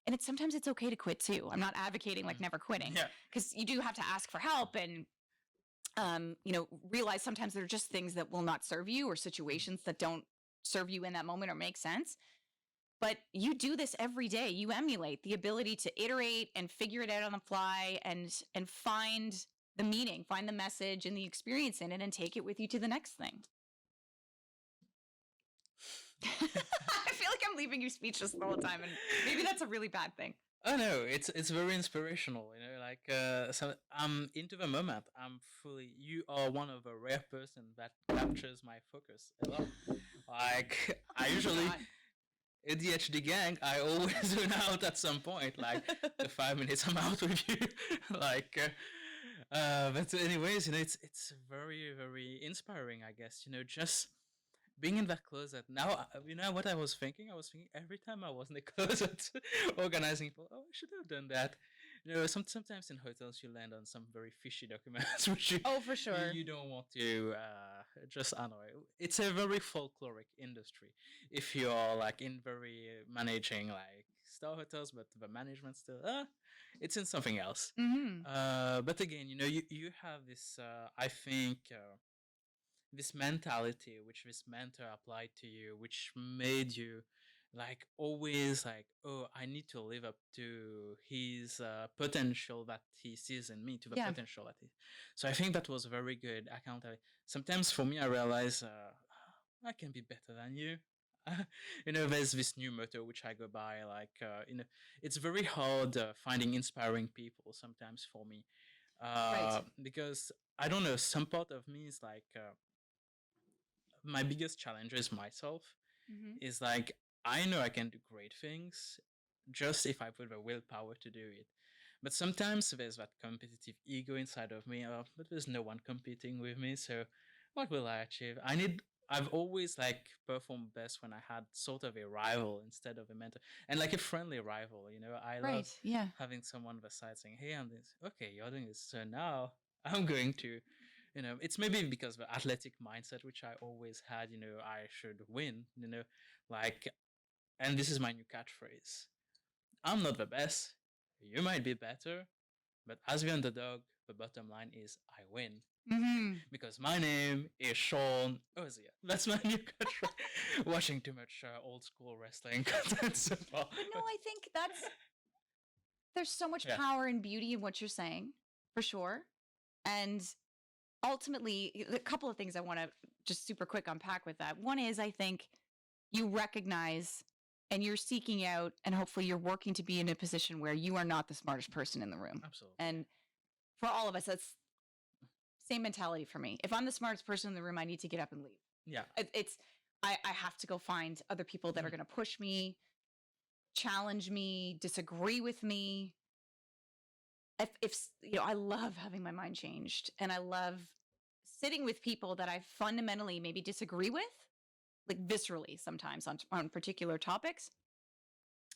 Speaker 1: And sometimes it's okay to quit too. I'm not advocating like never quitting, because you do have to ask for help and realize sometimes there are just things that will not serve you, or situations that don't serve you in that moment or make sense. But you do this every day. You emulate the ability to iterate and figure it out on the fly, and find the meaning, find the message and the experience in it, and take it with you to the next thing. I feel like I'm leaving you speechless the whole time, and maybe that's a really bad thing.
Speaker 2: Oh no, it's very inspirational. So I'm into the moment. You are one of the rare person that captures my focus a lot. Like, I usually, in the HD gang, I always zone out at some point. Like, the 5 minutes I'm out with you. But anyways, it's very, very inspiring, I guess. Just being in that closet. Now, what I was thinking? I was thinking every time I was in the closet organizing people, oh, I should have done that. Sometimes in hotels you land on some very fishy documents, which
Speaker 1: for sure,
Speaker 2: you don't want to just annoy. It's a very folkloric industry. If you're like in very managing like star hotels, but the management still, it's in something else.
Speaker 1: Mm-hmm.
Speaker 2: But again, you have this, I think. This mentality which this mentor applied to you, which made you like always like, oh, I need to live up to his potential that he sees in me, to the potential that he. So I think that was very good accountability. Sometimes for me, I realize I can be better than you. There's this new motto which I go by, like, it's very hard finding inspiring people sometimes for me,
Speaker 1: Right.
Speaker 2: because I don't know, some part of me is like, my biggest challenge is myself.
Speaker 1: Mm-hmm.
Speaker 2: Is like, I know I can do great things just if I put the willpower to do it. But sometimes there's that competitive ego inside of me. Oh, but there's no one competing with me, so what will I achieve? I've always like performed best when I had sort of a rival instead of a mentor, and like a friendly rival. I love having someone beside saying, "Hey, I'm this. Okay, you're doing this, so now I'm going to." It's maybe because of the athletic mindset which I always had. I should win. Like, and this is my new catchphrase: I'm not the best. You might be better, but as the underdog, the bottom line is I win.
Speaker 1: Mm-hmm.
Speaker 2: Because my name is Sean Ozia. That's my new catchphrase. Watching too much old school wrestling content so far.
Speaker 1: But no, I think there's so much power and beauty in what you're saying, for sure. And ultimately, a couple of things I want to just super quick unpack with that. One is, I think you recognize and you're seeking out, and hopefully you're working to be in a position where you are not the smartest person in the room.
Speaker 2: Absolutely.
Speaker 1: And for all of us, that's same mentality for me. If I'm the smartest person in the room, I need to get up and leave.
Speaker 2: Yeah.
Speaker 1: I have to go find other people that are going to push me, challenge me, disagree with me. If I love having my mind changed, and I love sitting with people that I fundamentally maybe disagree with, like viscerally sometimes on particular topics,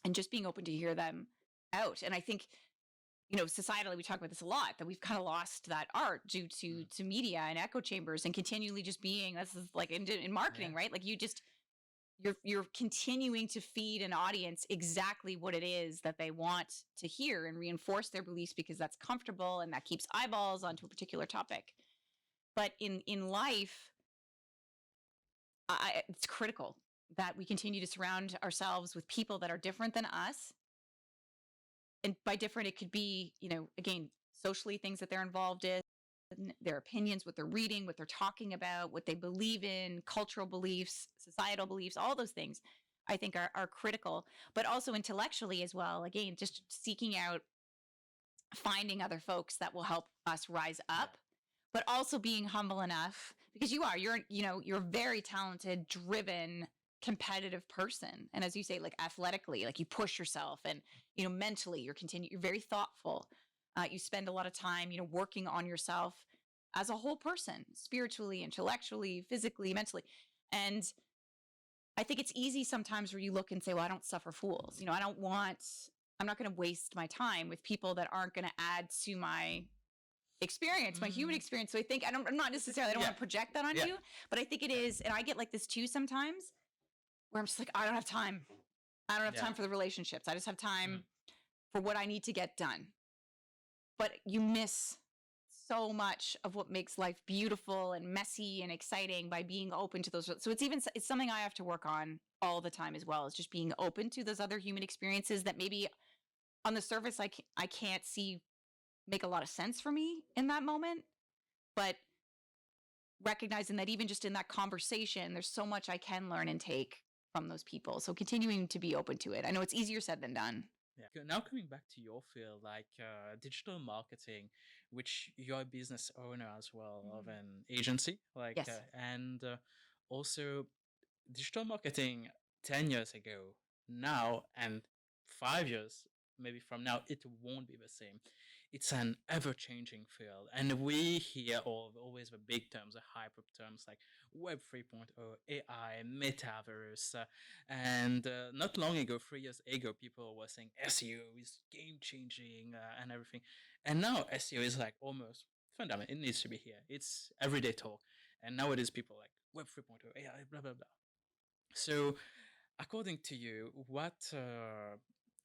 Speaker 1: and just being open to hear them out. And I think, societally, we talk about this a lot, that we've kind of lost that art due to media and echo chambers and continually just being, this is like in marketing, right? Like you're continuing to feed an audience exactly what it is that they want to hear and reinforce their beliefs because that's comfortable and that keeps eyeballs onto a particular topic. But in life, it's critical that we continue to surround ourselves with people that are different than us. And by different, it could be, again, socially, things that they're involved in, their opinions, what they're reading, what they're talking about, what they believe in, cultural beliefs, societal beliefs, all those things I think are critical, but also intellectually as well. Again, just seeking out, finding other folks that will help us rise up, but also being humble enough, because you're a very talented, driven, competitive person. And as you say, like athletically, like you push yourself, and, mentally you're very thoughtful. You spend a lot of time, working on yourself as a whole person, spiritually, intellectually, physically, mentally. And I think it's easy sometimes where you look and say, well, I don't suffer fools. I'm not going to waste my time with people that aren't going to add to my experience, my human experience. So I think I don't want to project that on you, but I think it is. And I get like this too sometimes, where I'm just like, I don't have time. I don't have time for the relationships. I just have time for what I need to get done. But you miss so much of what makes life beautiful and messy and exciting by being open to those. So it's something I have to work on all the time as well, is just being open to those other human experiences that maybe on the surface I can't see make a lot of sense for me in that moment, but recognizing that even just in that conversation, there's so much I can learn and take from those people. So continuing to be open to it. I know it's easier said than done.
Speaker 2: Yeah. Now coming back to your field, like digital marketing, which you're a business owner as well of an agency, like,
Speaker 1: Yes.
Speaker 2: and also digital marketing 10 years ago, now, and 5 years maybe from now, it won't be the same. It's an ever-changing field, and we hear always the big terms, the hype terms like Web 3.0, AI, metaverse, and not long ago, 3 years ago, people were saying SEO is game-changing and everything, and now SEO is like almost fundamental. It needs to be here. It's everyday talk, and nowadays people like Web 3.0, AI, blah blah blah. So, according to you, what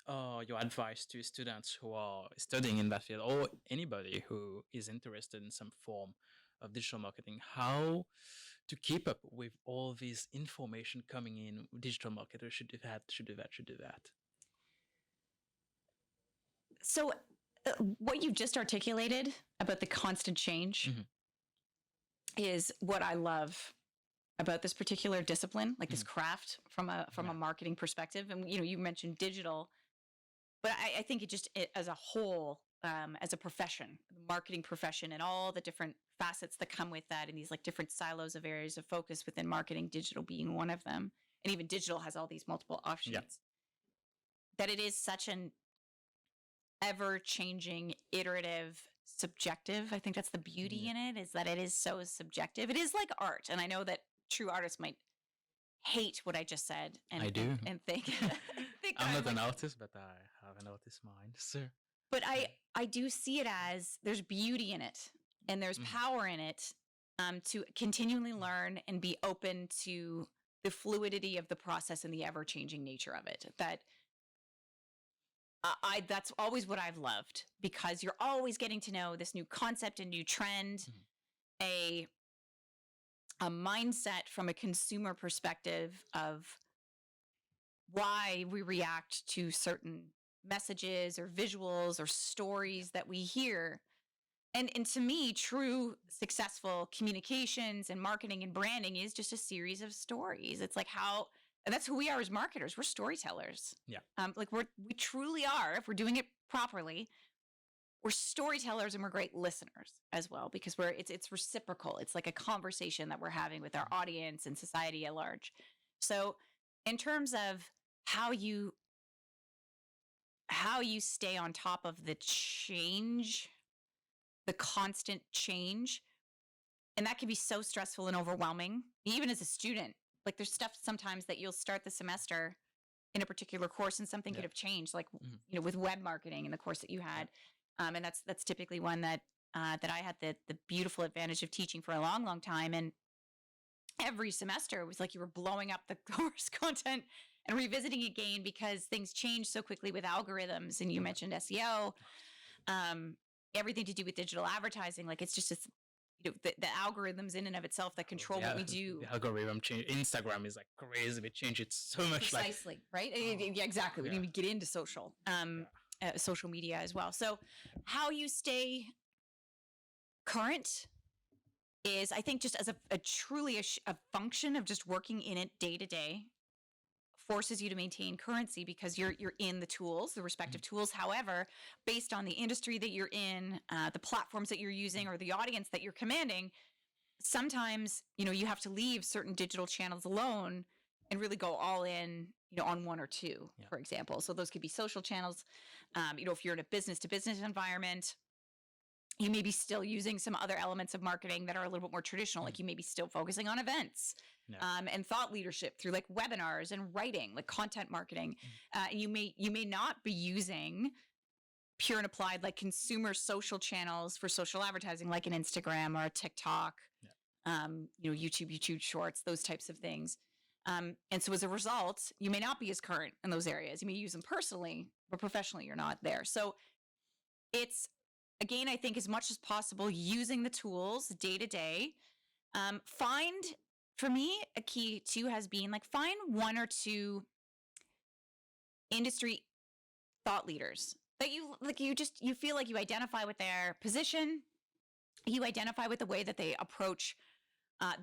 Speaker 2: are your advice to students who are studying in that field, or anybody who is interested in some form of digital marketing? How to keep up with all this information coming in? Digital marketers should do that, should do that, should do that.
Speaker 1: So, what you've just articulated about the constant change is what I love about this particular discipline, like this craft from a marketing perspective. And you mentioned digital, but I think it as a whole, as a profession, the marketing profession, and all the different facets that come with that, and these like different silos of areas of focus within marketing, digital being one of them, and even digital has all these multiple offshoots. That it is such an ever-changing, iterative, subjective. I think that's the beauty in it, is that it is so subjective. It is like art, and I know that true artists might hate what I just said, and
Speaker 2: I do,
Speaker 1: and think,
Speaker 2: I'm not an artist, but I have an artist mind, so.
Speaker 1: But I do see it as there's beauty in it, and there's power in it, to continually learn and be open to the fluidity of the process and the ever-changing nature of it. That's always what I've loved, because you're always getting to know this new concept, a new trend, a mindset from a consumer perspective of why we react to certain messages or visuals or stories that we hear. And to me, true successful communications and marketing and branding is just a series of stories. It's like and that's who we are as marketers. We're storytellers.
Speaker 2: Yeah.
Speaker 1: We truly are, if we're doing it properly. We're storytellers, and we're great listeners as well, because it's reciprocal. It's like a conversation that we're having with our audience and society at large. So in terms of how you stay on top of the change, the constant change, and that can be so stressful and overwhelming, even as a student. Like there's stuff sometimes that you'll start the semester in a particular course, and something could
Speaker 2: Yeah.
Speaker 1: have changed, like,
Speaker 2: Mhm.
Speaker 1: with web marketing in the course that you had. And that's typically one that I had the beautiful advantage of teaching for a long, long time. And every semester it was like you were blowing up the course content and revisiting again because things change so quickly with algorithms. And you
Speaker 2: Yeah.
Speaker 1: mentioned SEO, um, everything to do with digital advertising. Like it's just this, the algorithms in and of itself that control what we do.
Speaker 2: The algorithm change. Instagram is like crazy. They change it so much. Like,
Speaker 1: Precisely, right?
Speaker 2: oh,
Speaker 1: Yeah, exactly. We
Speaker 2: yeah,
Speaker 1: need to get into social media as well. So, how you stay current is, I think, just as a truly a function of just working in it day to day, forces you to maintain currency because you're in the tools, the respective tools. However, based on the industry that you're in, the platforms that you're using, or the audience that you're commanding, sometimes you have to leave certain digital channels alone and really go all in, on one or two,
Speaker 2: Yeah.
Speaker 1: for example. So those could be social channels. If you're in a business to business environment, you may be still using some other elements of marketing that are a little bit more traditional. Like you may be still focusing on events,
Speaker 2: Yeah.
Speaker 1: and thought leadership through like webinars and writing, like content marketing. And you may not be using pure and applied like consumer social channels for social advertising, like an Instagram or a TikTok, YouTube Shorts, those types of things. And so as a result, you may not be as current in those areas. You may use them personally, but professionally, you're not there. So it's, again, I think as much as possible, using the tools day to day. Find, for me, a key too has been like find one or two industry thought leaders that you feel like you identify with their position, you identify with the way that they approach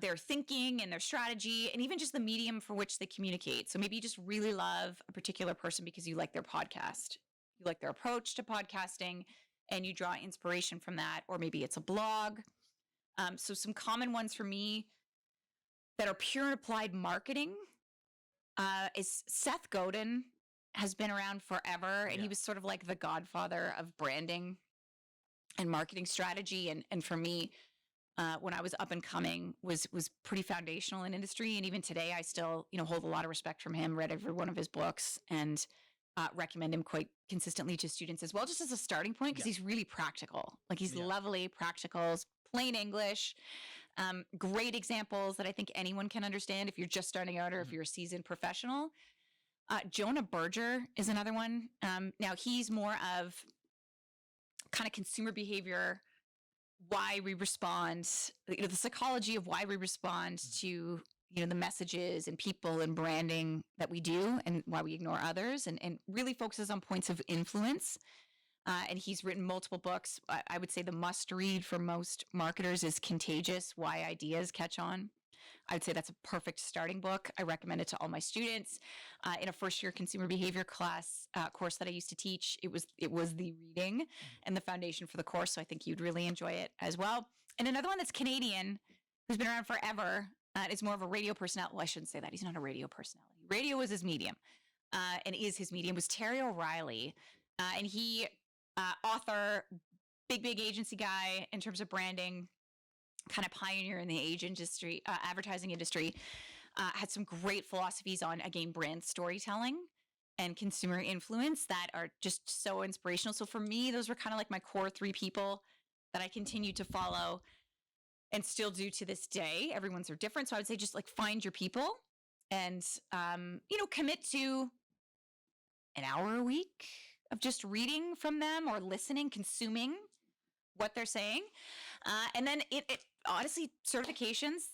Speaker 1: their thinking and their strategy, and even just the medium for which they communicate. So maybe you just really love a particular person because you like their podcast, you like their approach to podcasting, and you draw inspiration from that. Or maybe it's a blog. So some common ones for me that are pure and applied marketing is Seth Godin. Has been around forever, and he was sort of like the godfather of branding and marketing strategy. And for me, when I was up and coming, was pretty foundational in industry. And even today, I still hold a lot of respect from him. Read every one of his books, and recommend him quite consistently to students as well, just as a starting point, because he's really practical. Like he's lovely, practical, plain English. Great examples that I think anyone can understand if you're just starting out or if you're a seasoned professional. Jonah Berger is another one. Now he's more of kind of consumer behavior, why we respond, the psychology of why we respond to, the messages and people and branding that we do, and why we ignore others, and really focuses on points of influence. And he's written multiple books. I would say the must read for most marketers is Contagious: Why Ideas Catch On. I'd say that's a perfect starting book. I recommend it to all my students. In a first-year consumer behavior course that I used to teach, it was the reading and the foundation for the course. So I think you'd really enjoy it as well. And another one that's Canadian, who's been around forever, is more of a radio personality. Well, I shouldn't say that. He's not a radio personality. Radio is his medium, and is his medium. Was Terry O'Reilly, and he author, big agency guy in terms of branding. Kind of pioneer in the advertising industry, had some great philosophies on, again, brand storytelling and consumer influence that are just so inspirational. So for me, those were kind of like my core three people that I continue to follow and still do to this day. Everyone's are different. So I would say just like find your people and, commit to an hour a week of just reading from them or listening, consuming what they're saying. And then it honestly, certifications,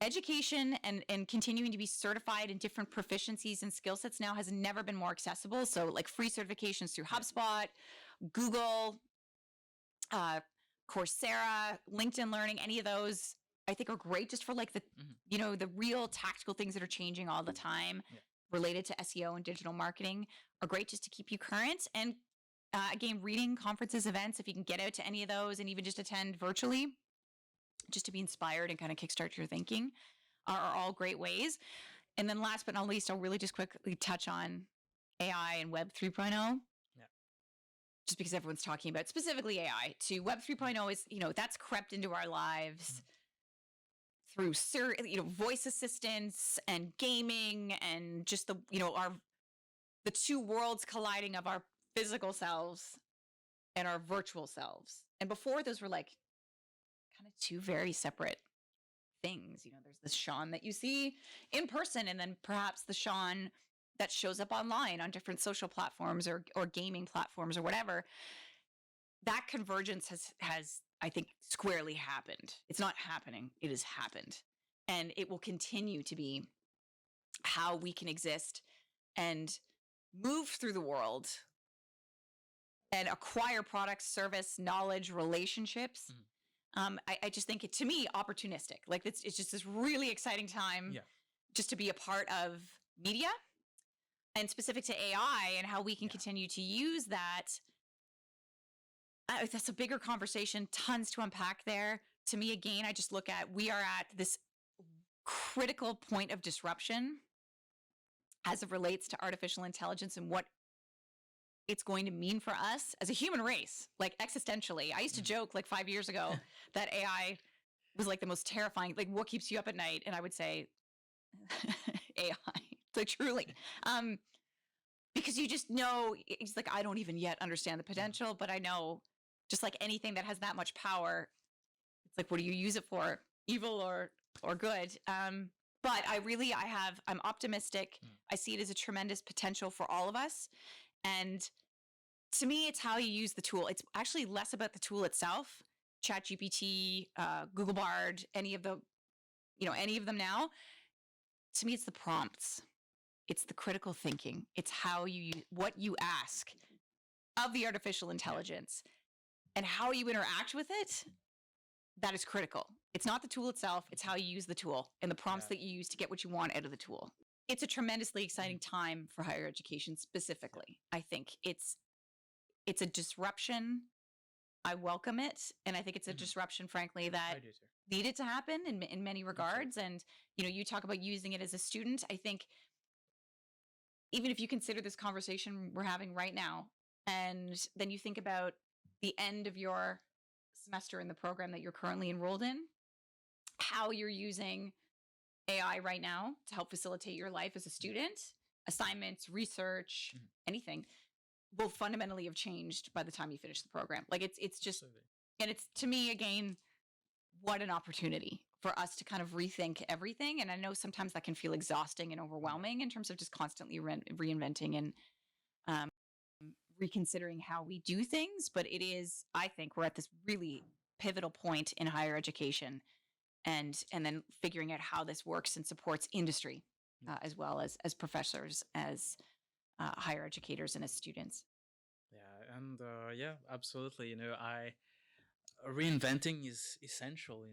Speaker 1: education, and continuing to be certified in different proficiencies and skill sets now has never been more accessible. So like free certifications through HubSpot, Google, Coursera, LinkedIn Learning, any of those I think are great just for like the, the real tactical things that are changing all the time related to SEO and digital marketing are great just to keep you current. And again, reading, conferences, events, if you can get out to any of those and even just attend virtually, just to be inspired and kind of kickstart your thinking, are all great ways. And then last but not least, I'll really just quickly touch on AI and Web 3.0.
Speaker 2: Yeah.
Speaker 1: Just because everyone's talking about specifically AI, to Web 3.0 is, that's crept into our lives through voice assistants and gaming and just the, our the two worlds colliding of our physical selves and our virtual selves. And before, those were like kind of two very separate things. You know, there's this Sean that you see in person, and then perhaps the Sean that shows up online on different social platforms or gaming platforms or whatever. That convergence has I think squarely happened. It's not happening. It has happened. And it will continue to be how we can exist and move through the world and acquire products, service, knowledge, relationships. I just think it, to me, opportunistic. Like it's just this really exciting time just to be a part of media and specific to AI and how we can continue to use that. That's a bigger conversation, tons to unpack there. To me, again, I just look at, we are at this critical point of disruption as it relates to artificial intelligence and what it's going to mean for us as a human race, like existentially. I used to joke like 5 years ago that AI was like the most terrifying, like what keeps you up at night? And I would say AI, like truly. Because you just know, it's like, I don't even yet understand the potential, but I know just like anything that has that much power, it's like, what do you use it for? Evil or good? But I'm optimistic. I see it as a tremendous potential for all of us. And to me, it's how you use the tool. It's actually less about the tool itself, ChatGPT, Google Bard, any of them now. To me, it's the prompts. It's the critical thinking. It's how what you ask of the artificial intelligence and how you interact with it. That is critical. It's not the tool itself. It's how you use the tool and the prompts that you use to get what you want out of the tool. It's a tremendously exciting time for higher education specifically. I think it's a disruption. I welcome it. And I think it's a disruption, frankly, that needed to happen in many regards. And, you talk about using it as a student. I think even if you consider this conversation we're having right now, and then you think about the end of your semester in the program that you're currently enrolled in, how you're using AI right now to help facilitate your life as a student, assignments, research, anything will fundamentally have changed by the time you finish the program. Like it's just, and it's, to me, again, what an opportunity for us to kind of rethink everything. And I know sometimes that can feel exhausting and overwhelming in terms of just constantly reinventing and reconsidering how we do things. But it is, I think we're at this really pivotal point in higher education and then figuring out how this works and supports industry as well as professors, as higher educators and as students.
Speaker 2: Yeah, and absolutely. Reinventing is essential.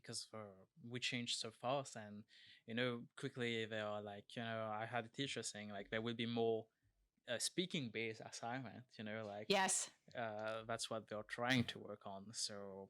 Speaker 2: Because we change so fast, and quickly there are I had a teacher saying there will be more speaking based assignment.
Speaker 1: Yes,
Speaker 2: that's what they're trying to work on. So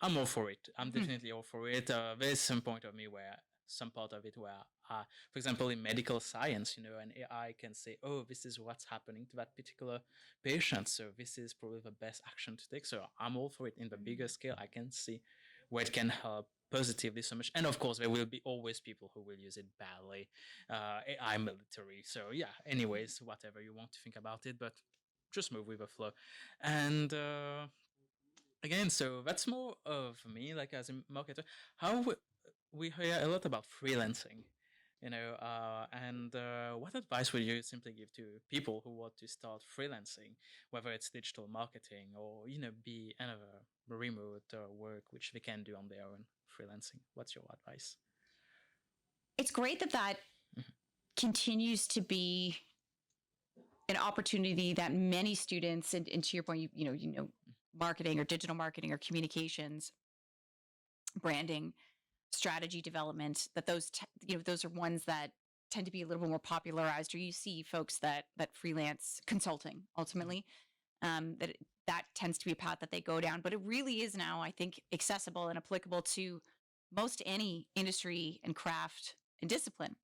Speaker 2: I'm all for it. I'm definitely all for it. There's some part of it where, for example, in medical science, an AI can say, oh, this is what's happening to that particular patient. So this is probably the best action to take. So I'm all for it. In the bigger scale, I can see where it can help positively so much. And of course, there will be always people who will use it badly. AI military. So yeah, anyways, whatever you want to think about it, but just move with the flow. And again, so that's more of me, as a marketer. How we hear a lot about freelancing, and what advice would you simply give to people who want to start freelancing, whether it's digital marketing or be another remote work which they can do on their own freelancing? What's your advice?
Speaker 1: It's great that continues to be an opportunity that many students, and to your point, marketing or digital marketing or communications, branding, strategy development, that those are ones that tend to be a little bit more popularized, or you see folks that freelance consulting ultimately, that tends to be a path that they go down. But it really is now, I think, accessible and applicable to most any industry and craft and discipline.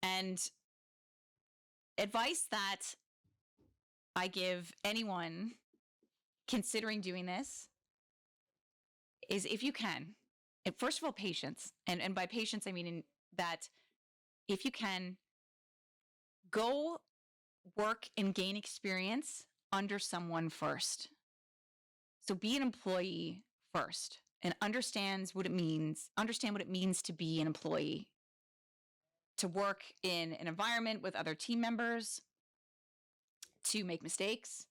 Speaker 1: And advice that I give anyone considering doing this is, if you can, and first of all, patience. And by patience, I mean that if you can, go work and gain experience under someone first. So be an employee first and understand what it means to be an employee, to work in an environment with other team members, to make mistakes,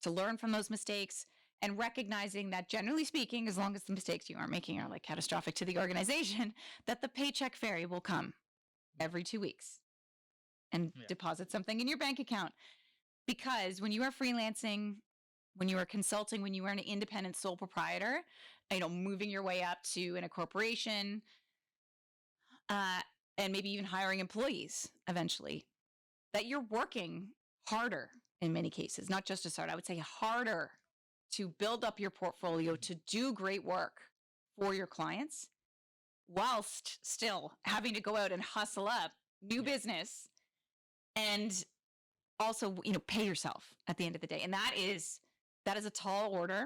Speaker 1: to learn from those mistakes, and recognizing that, generally speaking, as long as the mistakes you are making are like catastrophic to the organization, that the paycheck fairy will come every 2 weeks and deposit something in your bank account. Because when you are freelancing, when you are consulting, when you are an independent sole proprietor, moving your way up to in a corporation, and maybe even hiring employees eventually, that you're working harder in many cases, not just to start, I would say harder to build up your portfolio, to do great work for your clients, whilst still having to go out and hustle up new business and also, pay yourself at the end of the day. And that is a tall order.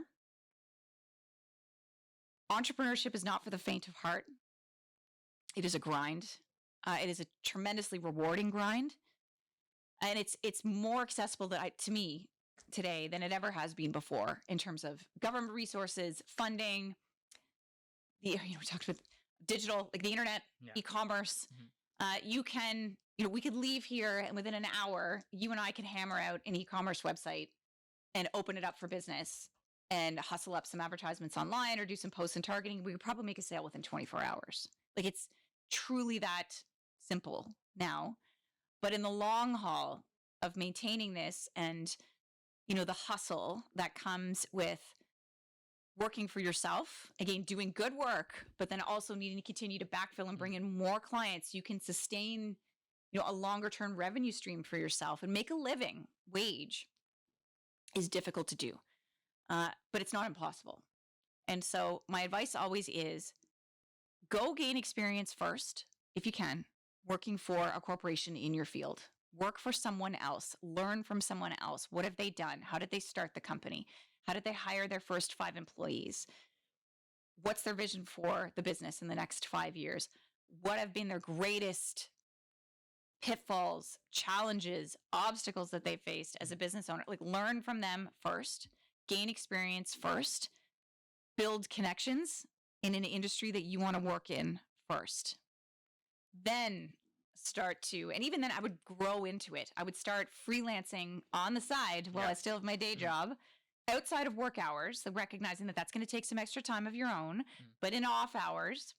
Speaker 1: Entrepreneurship is not for the faint of heart. It is a grind. It is a tremendously rewarding grind. And it's more accessible to me today than it ever has been before in terms of government resources, funding. We talked about digital, like the internet, e-commerce. You can, we could leave here and within an hour, you and I can hammer out an e-commerce website and open it up for business and hustle up some advertisements online or do some posts and targeting. We could probably make a sale within 24 hours. Like, it's truly that simple now. But in the long haul of maintaining this and, the hustle that comes with working for yourself, again, doing good work, but then also needing to continue to backfill and bring in more clients, you can sustain, a longer term revenue stream for yourself and make a living wage is difficult to do. But it's not impossible. And so my advice always is go gain experience first, if you can, working for a corporation in your field. Work for someone else. Learn from someone else. What have they done? How did they start the company? How did they hire their first 5 employees? What's their vision for the business in the next 5 years? What have been their greatest pitfalls, challenges, obstacles that they faced as a business owner? Like, learn from them first, gain experience first, build connections in an industry that you want to work in first. Then start to, and even then I would grow into it. I would start freelancing on the side while I still have my day job outside of work hours, so recognizing that that's going to take some extra time of your own, but in off hours,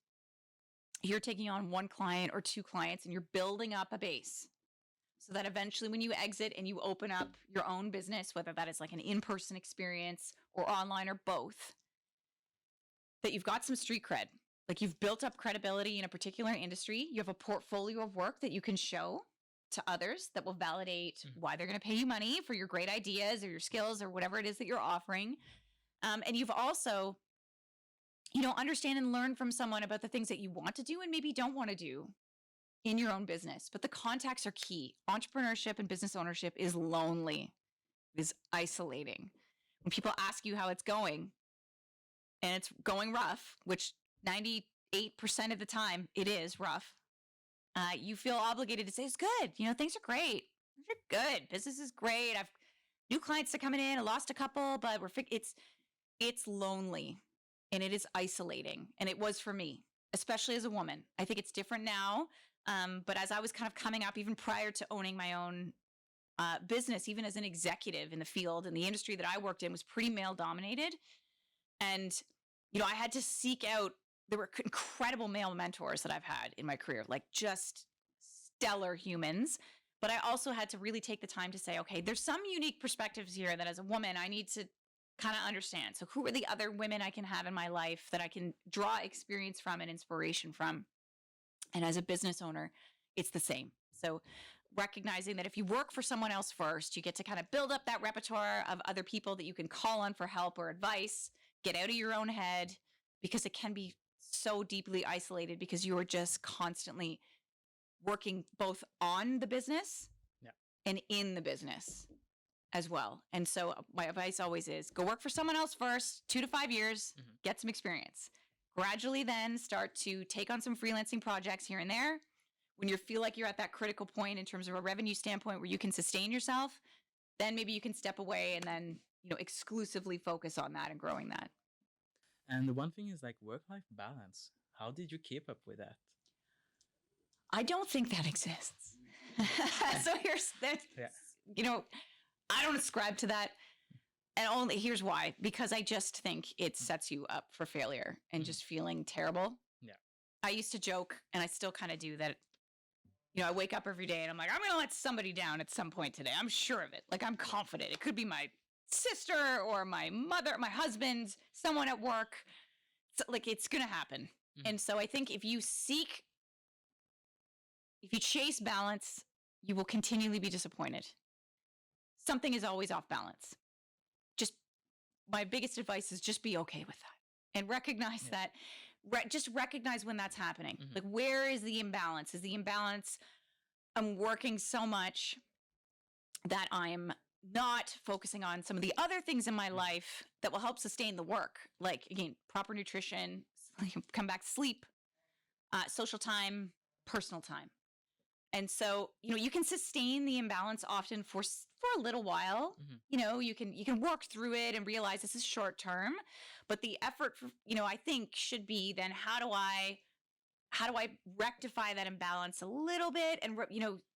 Speaker 1: you're taking on 1 client or 2 clients and you're building up a base so that eventually when you exit and you open up your own business, whether that is like an in-person experience or online or both, that you've got some street cred. Like, you've built up credibility in a particular industry. You have a portfolio of work that you can show to others that will validate why they're going to pay you money for your great ideas or your skills or whatever it is that you're offering. And you've also, understand and learn from someone about the things that you want to do and maybe don't want to do in your own business. But the contacts are key. Entrepreneurship and business ownership is lonely. It is isolating. When people ask you how it's going, and it's going rough, which 98% of the time it is rough, you feel obligated to say, it's good. Things are great. Things are good. Business is great. I've new clients are coming in. I lost a couple, but it's lonely and it is isolating. And it was for me, especially as a woman. I think it's different now. But as I was kind of coming up, even prior to owning my own business, even as an executive in the field and the industry that I worked in was pretty male dominated. And, I had to seek out, there were incredible male mentors that I've had in my career, like just stellar humans. But I also had to really take the time to say, okay, there's some unique perspectives here that as a woman, I need to kind of understand. So who are the other women I can have in my life that I can draw experience from and inspiration from? And as a business owner, it's the same. So recognizing that if you work for someone else first, you get to kind of build up that repertoire of other people that you can call on for help or advice, get out of your own head, because it can be so deeply isolated because you are just constantly working both on the business and in the business as well. And so my advice always is go work for someone else first, 2 to 5 years, get some experience. Gradually then start to take on some freelancing projects here and there when you feel like you're at that critical point in terms of a revenue standpoint where you can sustain yourself, then maybe you can step away and then, exclusively focus on that and growing that.
Speaker 2: And the one thing is like work-life balance. How did you keep up with that?
Speaker 1: I don't think that exists. So here's that.
Speaker 2: Yeah.
Speaker 1: I don't ascribe to that. And here's why, because I just think it sets you up for failure and just feeling terrible.
Speaker 2: Yeah.
Speaker 1: I used to joke, and I still kind of do that. I wake up every day and I'm like, I'm going to let somebody down at some point today. I'm sure of it. Like, I'm confident. It could be my sister or my mother, my husband, someone at work. Like, it's going to happen. And so I think if you chase balance, you will continually be disappointed. Something is always off balance. My biggest advice is just be okay with that and recognize that. Just recognize when that's happening. Like, where is the imbalance? Is the imbalance I'm working so much that I'm not focusing on some of the other things in my life that will help sustain the work? Like, again, proper nutrition, come back, sleep, social time, personal time. And so, you can sustain the imbalance often for a little while. You can work through it and realize this is short term, but the effort, I think should be then how do I rectify that imbalance a little bit? And,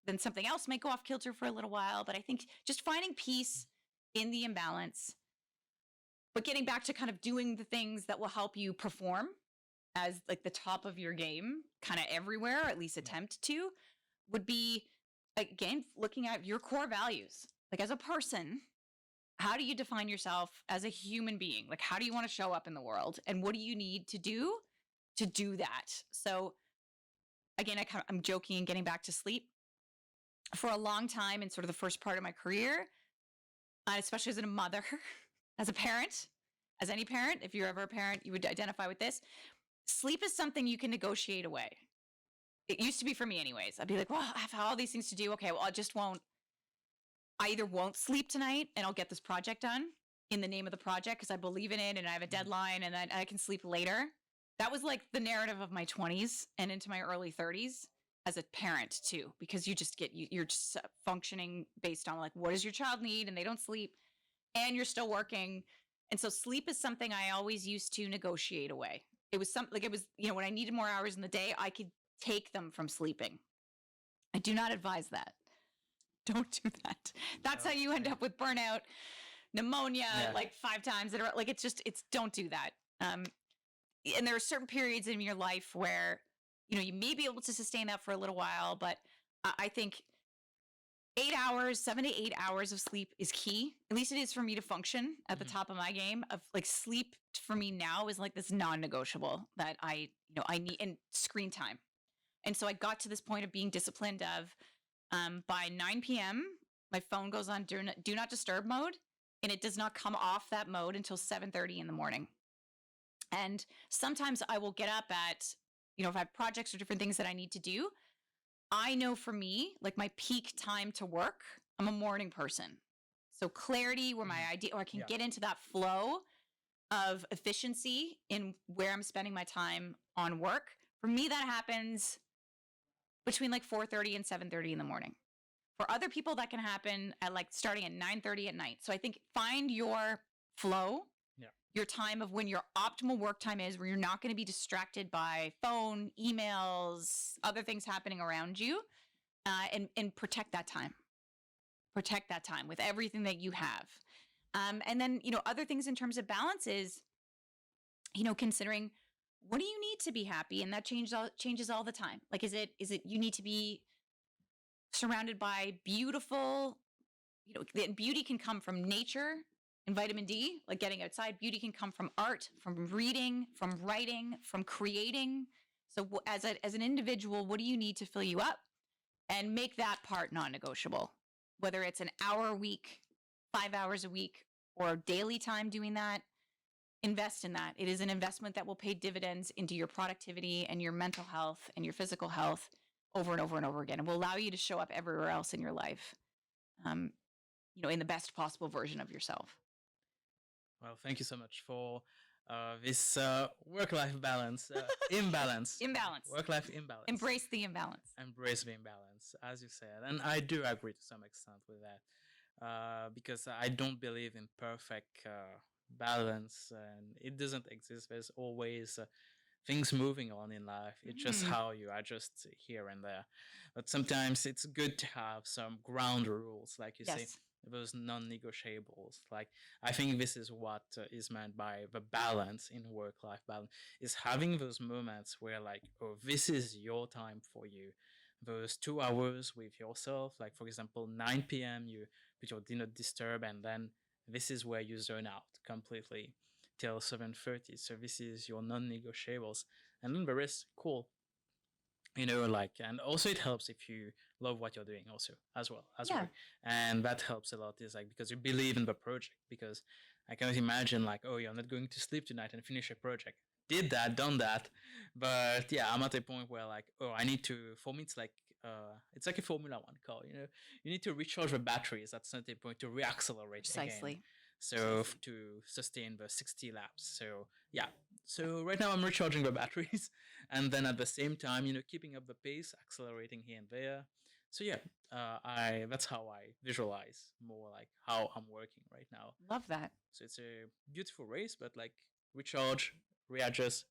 Speaker 1: then something else might go off kilter for a little while. But I think just finding peace in the imbalance, but getting back to kind of doing the things that will help you perform as like the top of your game kind of everywhere, or at least attempt to, would be, again, looking at your core values. Like, as a person, how do you define yourself as a human being? Like, how do you want to show up in the world? And what do you need to do that? So, again, I'm joking and getting back to sleep. For a long time in sort of the first part of my career, especially as a mother, as a parent, as any parent, if you're ever a parent, you would identify with this. Sleep is something you can negotiate away. It used to be for me anyways. I'd be like, well, I have all these things to do. Okay, well, I either won't sleep tonight and I'll get this project done in the name of the project because I believe in it and I have a deadline, and then I can sleep later. That was like the narrative of my 20s and into my early 30s as a parent too, because you're just functioning based on like, what does your child need? And they don't sleep and you're still working. And so sleep is something I always used to negotiate away. It was when I needed more hours in the day, I could take them from sleeping. I do not advise that. Don't do that. That's how you end up with burnout, pneumonia, like 5 times. Like, don't do that. And there are certain periods in your life where, you may be able to sustain that for a little while, but I think 7 to 8 hours of sleep is key. At least it is for me to function at the top of my game. Of like, sleep for me now is like this non-negotiable that I need, and screen time. And so I got to this point of being disciplined of, by 9 p.m., my phone goes on do not disturb mode, and it does not come off that mode until 7:30 in the morning. And sometimes I will get up at, if I have projects or different things that I need to do, I know for me, like my peak time to work, I'm a morning person. So clarity where my idea, or I can get into that flow of efficiency in where I'm spending my time on work. For me, that happens between like 4:30 and 7:30 in the morning. For other people, that can happen at like starting at 9:30 at night. So I think find your flow, your time of when your optimal work time is, where you're not going to be distracted by phone, emails, other things happening around you, and protect that time. Protect that time with everything that you have. And then, other things in terms of balance is, considering what do you need to be happy? And that changes all the time. Like, is it you need to be surrounded by beautiful, beauty can come from nature and vitamin D, like getting outside. Beauty can come from art, from reading, from writing, from creating. So as an individual, what do you need to fill you up? And make that part non-negotiable, whether it's an hour a week, 5 hours a week, or daily time doing that. Invest in that. It is an investment that will pay dividends into your productivity and your mental health and your physical health over and over and over again. It will allow you to show up everywhere else in your life, in the best possible version of yourself.
Speaker 2: Well, thank you so much for this work-life balance, imbalance,
Speaker 1: Imbalance.
Speaker 2: work-life imbalance.
Speaker 1: Embrace the imbalance.
Speaker 2: Embrace the imbalance, as you said, and I do agree to some extent with that, because I don't believe in perfect balance, and it doesn't exist. There's always things moving on in life. It's just
Speaker 1: Mhm.
Speaker 2: how you adjust here and there. But sometimes it's good to have some ground rules, like you say,
Speaker 1: Yes.
Speaker 2: those non-negotiables. Like I think this is what is meant by the balance in work-life balance, is having those moments where like, oh, this is your time for you. Those 2 hours with yourself, like for example, 9 p.m. you put your do not disturb, and then this is where you zone out completely till 7:30. So this is your non-negotiables, and then the rest, cool. Like, and also it helps if you love what you're doing, also as well as
Speaker 1: Yeah.
Speaker 2: work, and that helps a lot. Is like because you believe in the project. Because I cannot imagine like, oh, you're not going to sleep tonight and finish a project. Did that, done that, but yeah, I'm at a point where like, oh, I need to. For me, it's like a Formula One car. You need to recharge the batteries at some point to reaccelerate again.
Speaker 1: Precisely.
Speaker 2: So to sustain the 60 laps. So yeah. So right now I'm recharging the batteries, and then at the same time, keeping up the pace, accelerating here and there. So yeah, I that's how I visualize more like how I'm working right now.
Speaker 1: Love that.
Speaker 2: So it's a beautiful race, but like recharge, readjust,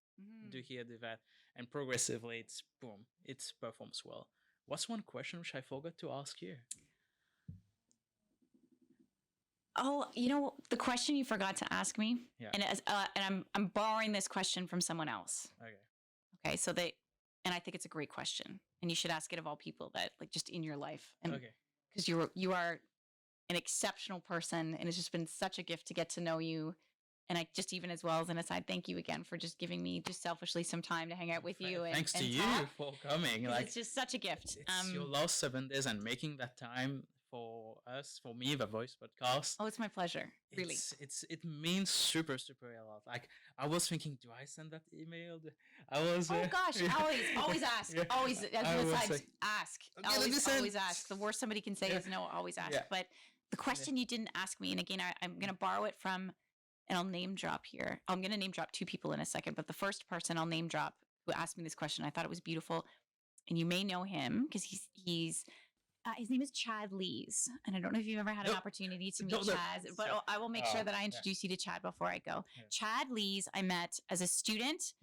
Speaker 2: do
Speaker 1: Mhm.
Speaker 2: here, do that, and progressively it's boom, it performs well. What's one question which I forgot to ask you?
Speaker 1: Oh, the question you forgot to ask me,
Speaker 2: Yeah.
Speaker 1: and I'm borrowing this question from someone else.
Speaker 2: Okay.
Speaker 1: Okay, and I think it's a great question, and you should ask it of all people that like just in your life, and
Speaker 2: Okay.
Speaker 1: because you are an exceptional person, and it's just been such a gift to get to know you. And I just even as well as an aside, thank you again for just giving me just selfishly some time to hang out with you.
Speaker 2: Thanks to
Speaker 1: and
Speaker 2: you
Speaker 1: talk,
Speaker 2: for coming.
Speaker 1: 'cause
Speaker 2: Like
Speaker 1: it's just such a gift.
Speaker 2: it's your last 7 days and making that time for us, for me, the voice podcast.
Speaker 1: Oh, it's my pleasure. Really.
Speaker 2: It means super a lot. Like I was thinking, do I send that email? I was.
Speaker 1: Oh gosh,
Speaker 2: yeah.
Speaker 1: always ask.
Speaker 2: Yeah.
Speaker 1: Always, as
Speaker 2: I
Speaker 1: an
Speaker 2: was
Speaker 1: aside,
Speaker 2: like,
Speaker 1: ask.
Speaker 2: okay, let me send.
Speaker 1: Always ask. The worst somebody can say
Speaker 2: Yeah.
Speaker 1: is no. Always ask.
Speaker 2: Yeah.
Speaker 1: But the question you didn't ask me, and again, I'm going to borrow it from, and I'll name drop here. I'm going to name drop two people in a second, but the first person I'll name drop who asked me this question, I thought it was beautiful, and you may know him because he's his name is Chad Lees, and I don't know if you've ever had an opportunity to meet Chad, but I will make sure that I introduce you to Chad before I go. Yeah. Chad Lees, I met as a student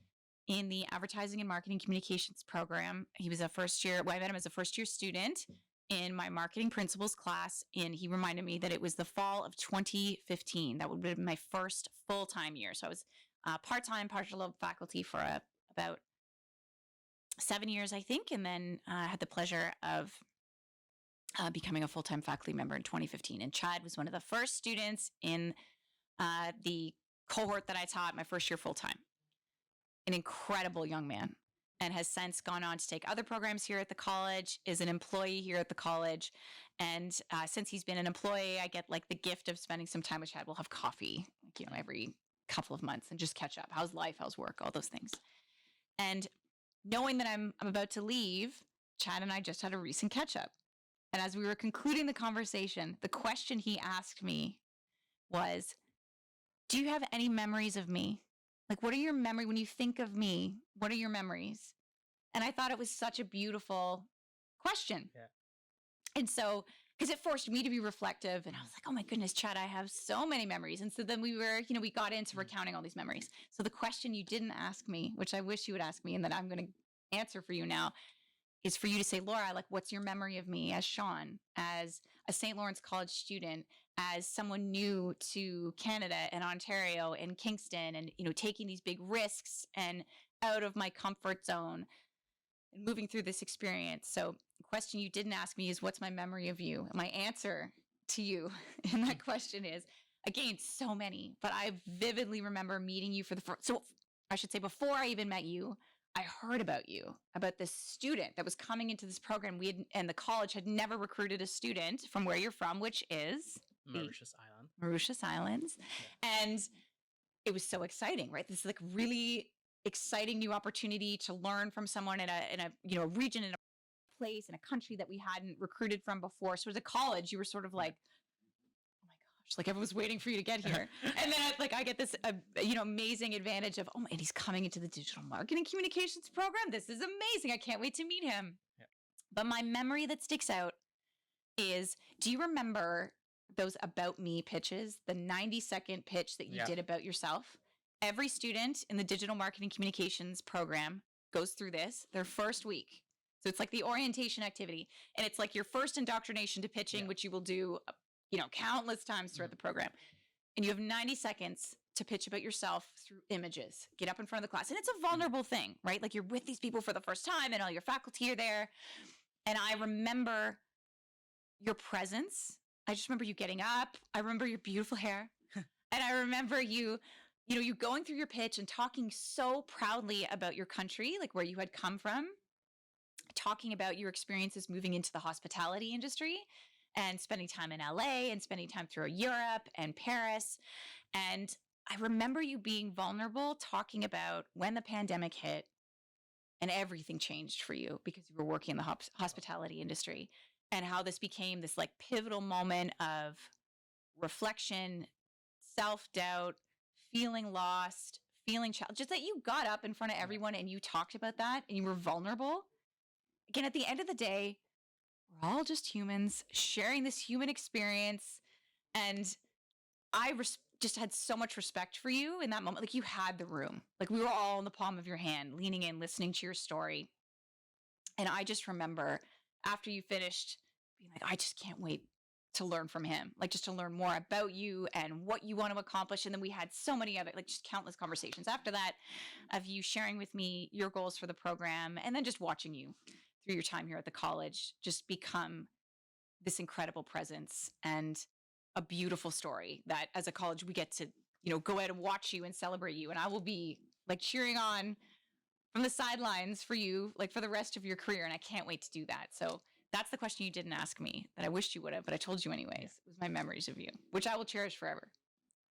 Speaker 1: in the advertising and marketing communications program. He was a first year. Well, I met him as a first year student in my marketing principles class, and he reminded me that it was the fall of 2015. That would have been my first full-time year. So I was part-time, partial faculty for about 7 years, I think, and then I had the pleasure of becoming a full-time faculty member in 2015. And Chad was one of the first students in the cohort that I taught my first year full-time. An incredible young man, and has since gone on to take other programs here at the college, is an employee here at the college. And since he's been an employee, I get like the gift of spending some time with Chad. We'll have coffee, like, every couple of months and just catch up. How's life? How's work? All those things. And knowing that I'm about to leave, Chad and I just had a recent catch up. And as we were concluding the conversation, the question he asked me was, do you have any memories of me? Like, what are your memories when you think of me? What are your memories? And I thought it was such a beautiful question.
Speaker 2: Yeah.
Speaker 1: And so, because it forced me to be reflective, and I was like, oh my goodness, Chad, I have so many memories. And so then we got into recounting all these memories. So the question you didn't ask me, which I wish you would ask me and that I'm going to answer for you now, is for you to say, Laura, like, what's your memory of me as Sean, as a St. Lawrence College student, as someone new to Canada and Ontario and Kingston, and, taking these big risks and out of my comfort zone and moving through this experience. So the question you didn't ask me is, what's my memory of you? And my answer to you in that question is, again, so many, but I vividly remember meeting you for the first, so I should say before I even met you, I heard about you, about this student that was coming into this program. And the college had never recruited a student from where you're from, which is Mauritius Islands. Yeah. And it was so exciting, right? This is like really exciting new opportunity to learn from someone in a region, in a place, in a country that we hadn't recruited from before. So as a college, you were sort of like, oh my gosh, like everyone's waiting for you to get here. And then I get this, amazing advantage of, and he's coming into the digital marketing communications program. This is amazing. I can't wait to meet him.
Speaker 2: Yeah.
Speaker 1: But my memory that sticks out is, do you remember those About Me pitches, the 90-second pitch that you did about yourself? Every student in the digital marketing communications program goes through this their first week. So it's like the orientation activity, and it's like your first indoctrination to pitching, which you will do, countless times throughout the program. And you have 90 seconds to pitch about yourself through images. Get up in front of the class. And it's a vulnerable thing, right? Like, you're with these people for the first time and all your faculty are there. And I remember your presence. I just remember you getting up. I remember your beautiful hair. And I remember you going through your pitch and talking so proudly about your country, like where you had come from, talking about your experiences moving into the hospitality industry and spending time in LA and spending time through Europe and Paris. And I remember you being vulnerable, talking about when the pandemic hit and everything changed for you because you were working in the hospitality industry, and how this became this like pivotal moment of reflection, self-doubt, feeling lost, feeling challenged. Just that you got up in front of everyone and you talked about that and you were vulnerable. Again, at the end of the day, we're all just humans sharing this human experience. And I just had so much respect for you in that moment. Like, you had the room. Like, we were all in the palm of your hand, leaning in, listening to your story. And I just remember after you finished being like, I just can't wait to learn from him, like just to learn more about you and what you want to accomplish. And then we had so many other, like, just countless conversations after that of you sharing with me your goals for the program, and then just watching you through your time here at the college just become this incredible presence and a beautiful story that as a college we get to, go out and watch you and celebrate you. And I will be like cheering on from the sidelines for you, like for the rest of your career. And I can't wait to do that. So that's the question you didn't ask me that I wished you would have, but I told you anyways. It was my memories of you, which I will cherish forever.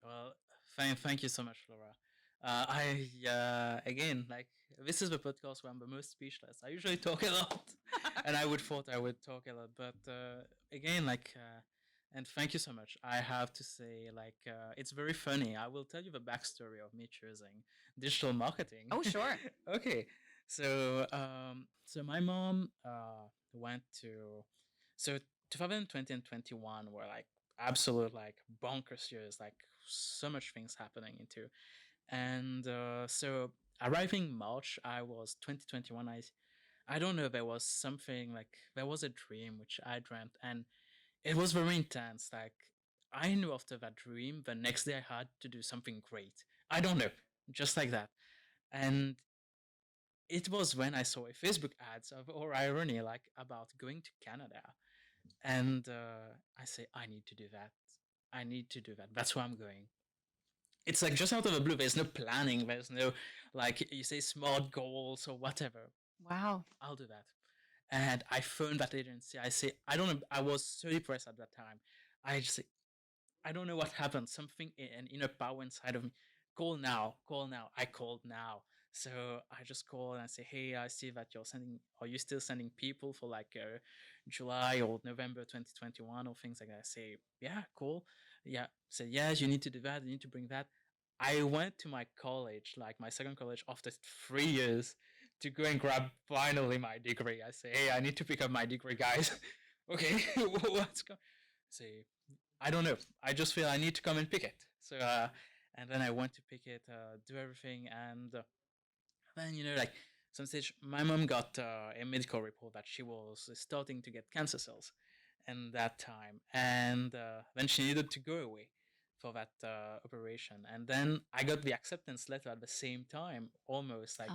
Speaker 2: Well, thank you so much, Laura. Again, like, this is the podcast where I'm the most speechless. I usually talk a lot, and I would thought I would talk a lot, but again, and thank you so much. I have to say, it's very funny. I will tell you the backstory of me choosing digital marketing.
Speaker 1: Oh, sure.
Speaker 2: Okay, so my mom went to, so 2020 and 21 were like absolute like bonkers years, like so much things happening into. And so arriving March, I was 2021. I don't know, there was something like, there was a dream which I dreamt, and it was very intense. Like, I knew after that dream, the next day I had to do something great. I don't know, just like that. And it was when I saw a Facebook ads or irony, like about going to Canada. And I say, I need to do that. I need to do that. That's where I'm going. It's like just out of the blue. There's no planning. There's no, like, you say smart goals or whatever.
Speaker 1: Wow.
Speaker 2: I'll do that. And I phoned that agency. I say, I don't know. I was so depressed at that time. I just say, I don't know what happened. Something, an inner power inside of me. Call now. Call now. I called now. So I just call and I say, hey, I see that are you still sending people for like July or November 2021 or things like that? I say, yeah, cool. Yeah. Say, yes, you need to do that. You need to bring that. I went to my college, like my second college, after 3 years to go and grab finally my degree. I say, hey, I need to pick up my degree, guys. Okay, what's going? Say, I don't know. I just feel I need to come and pick it. So, and then I went to pick it, do everything, and then like some stage, my mom got a medical report that she was starting to get cancer cells, in that time, and then she needed to go away for that operation, and then I got the acceptance letter at the same time, almost like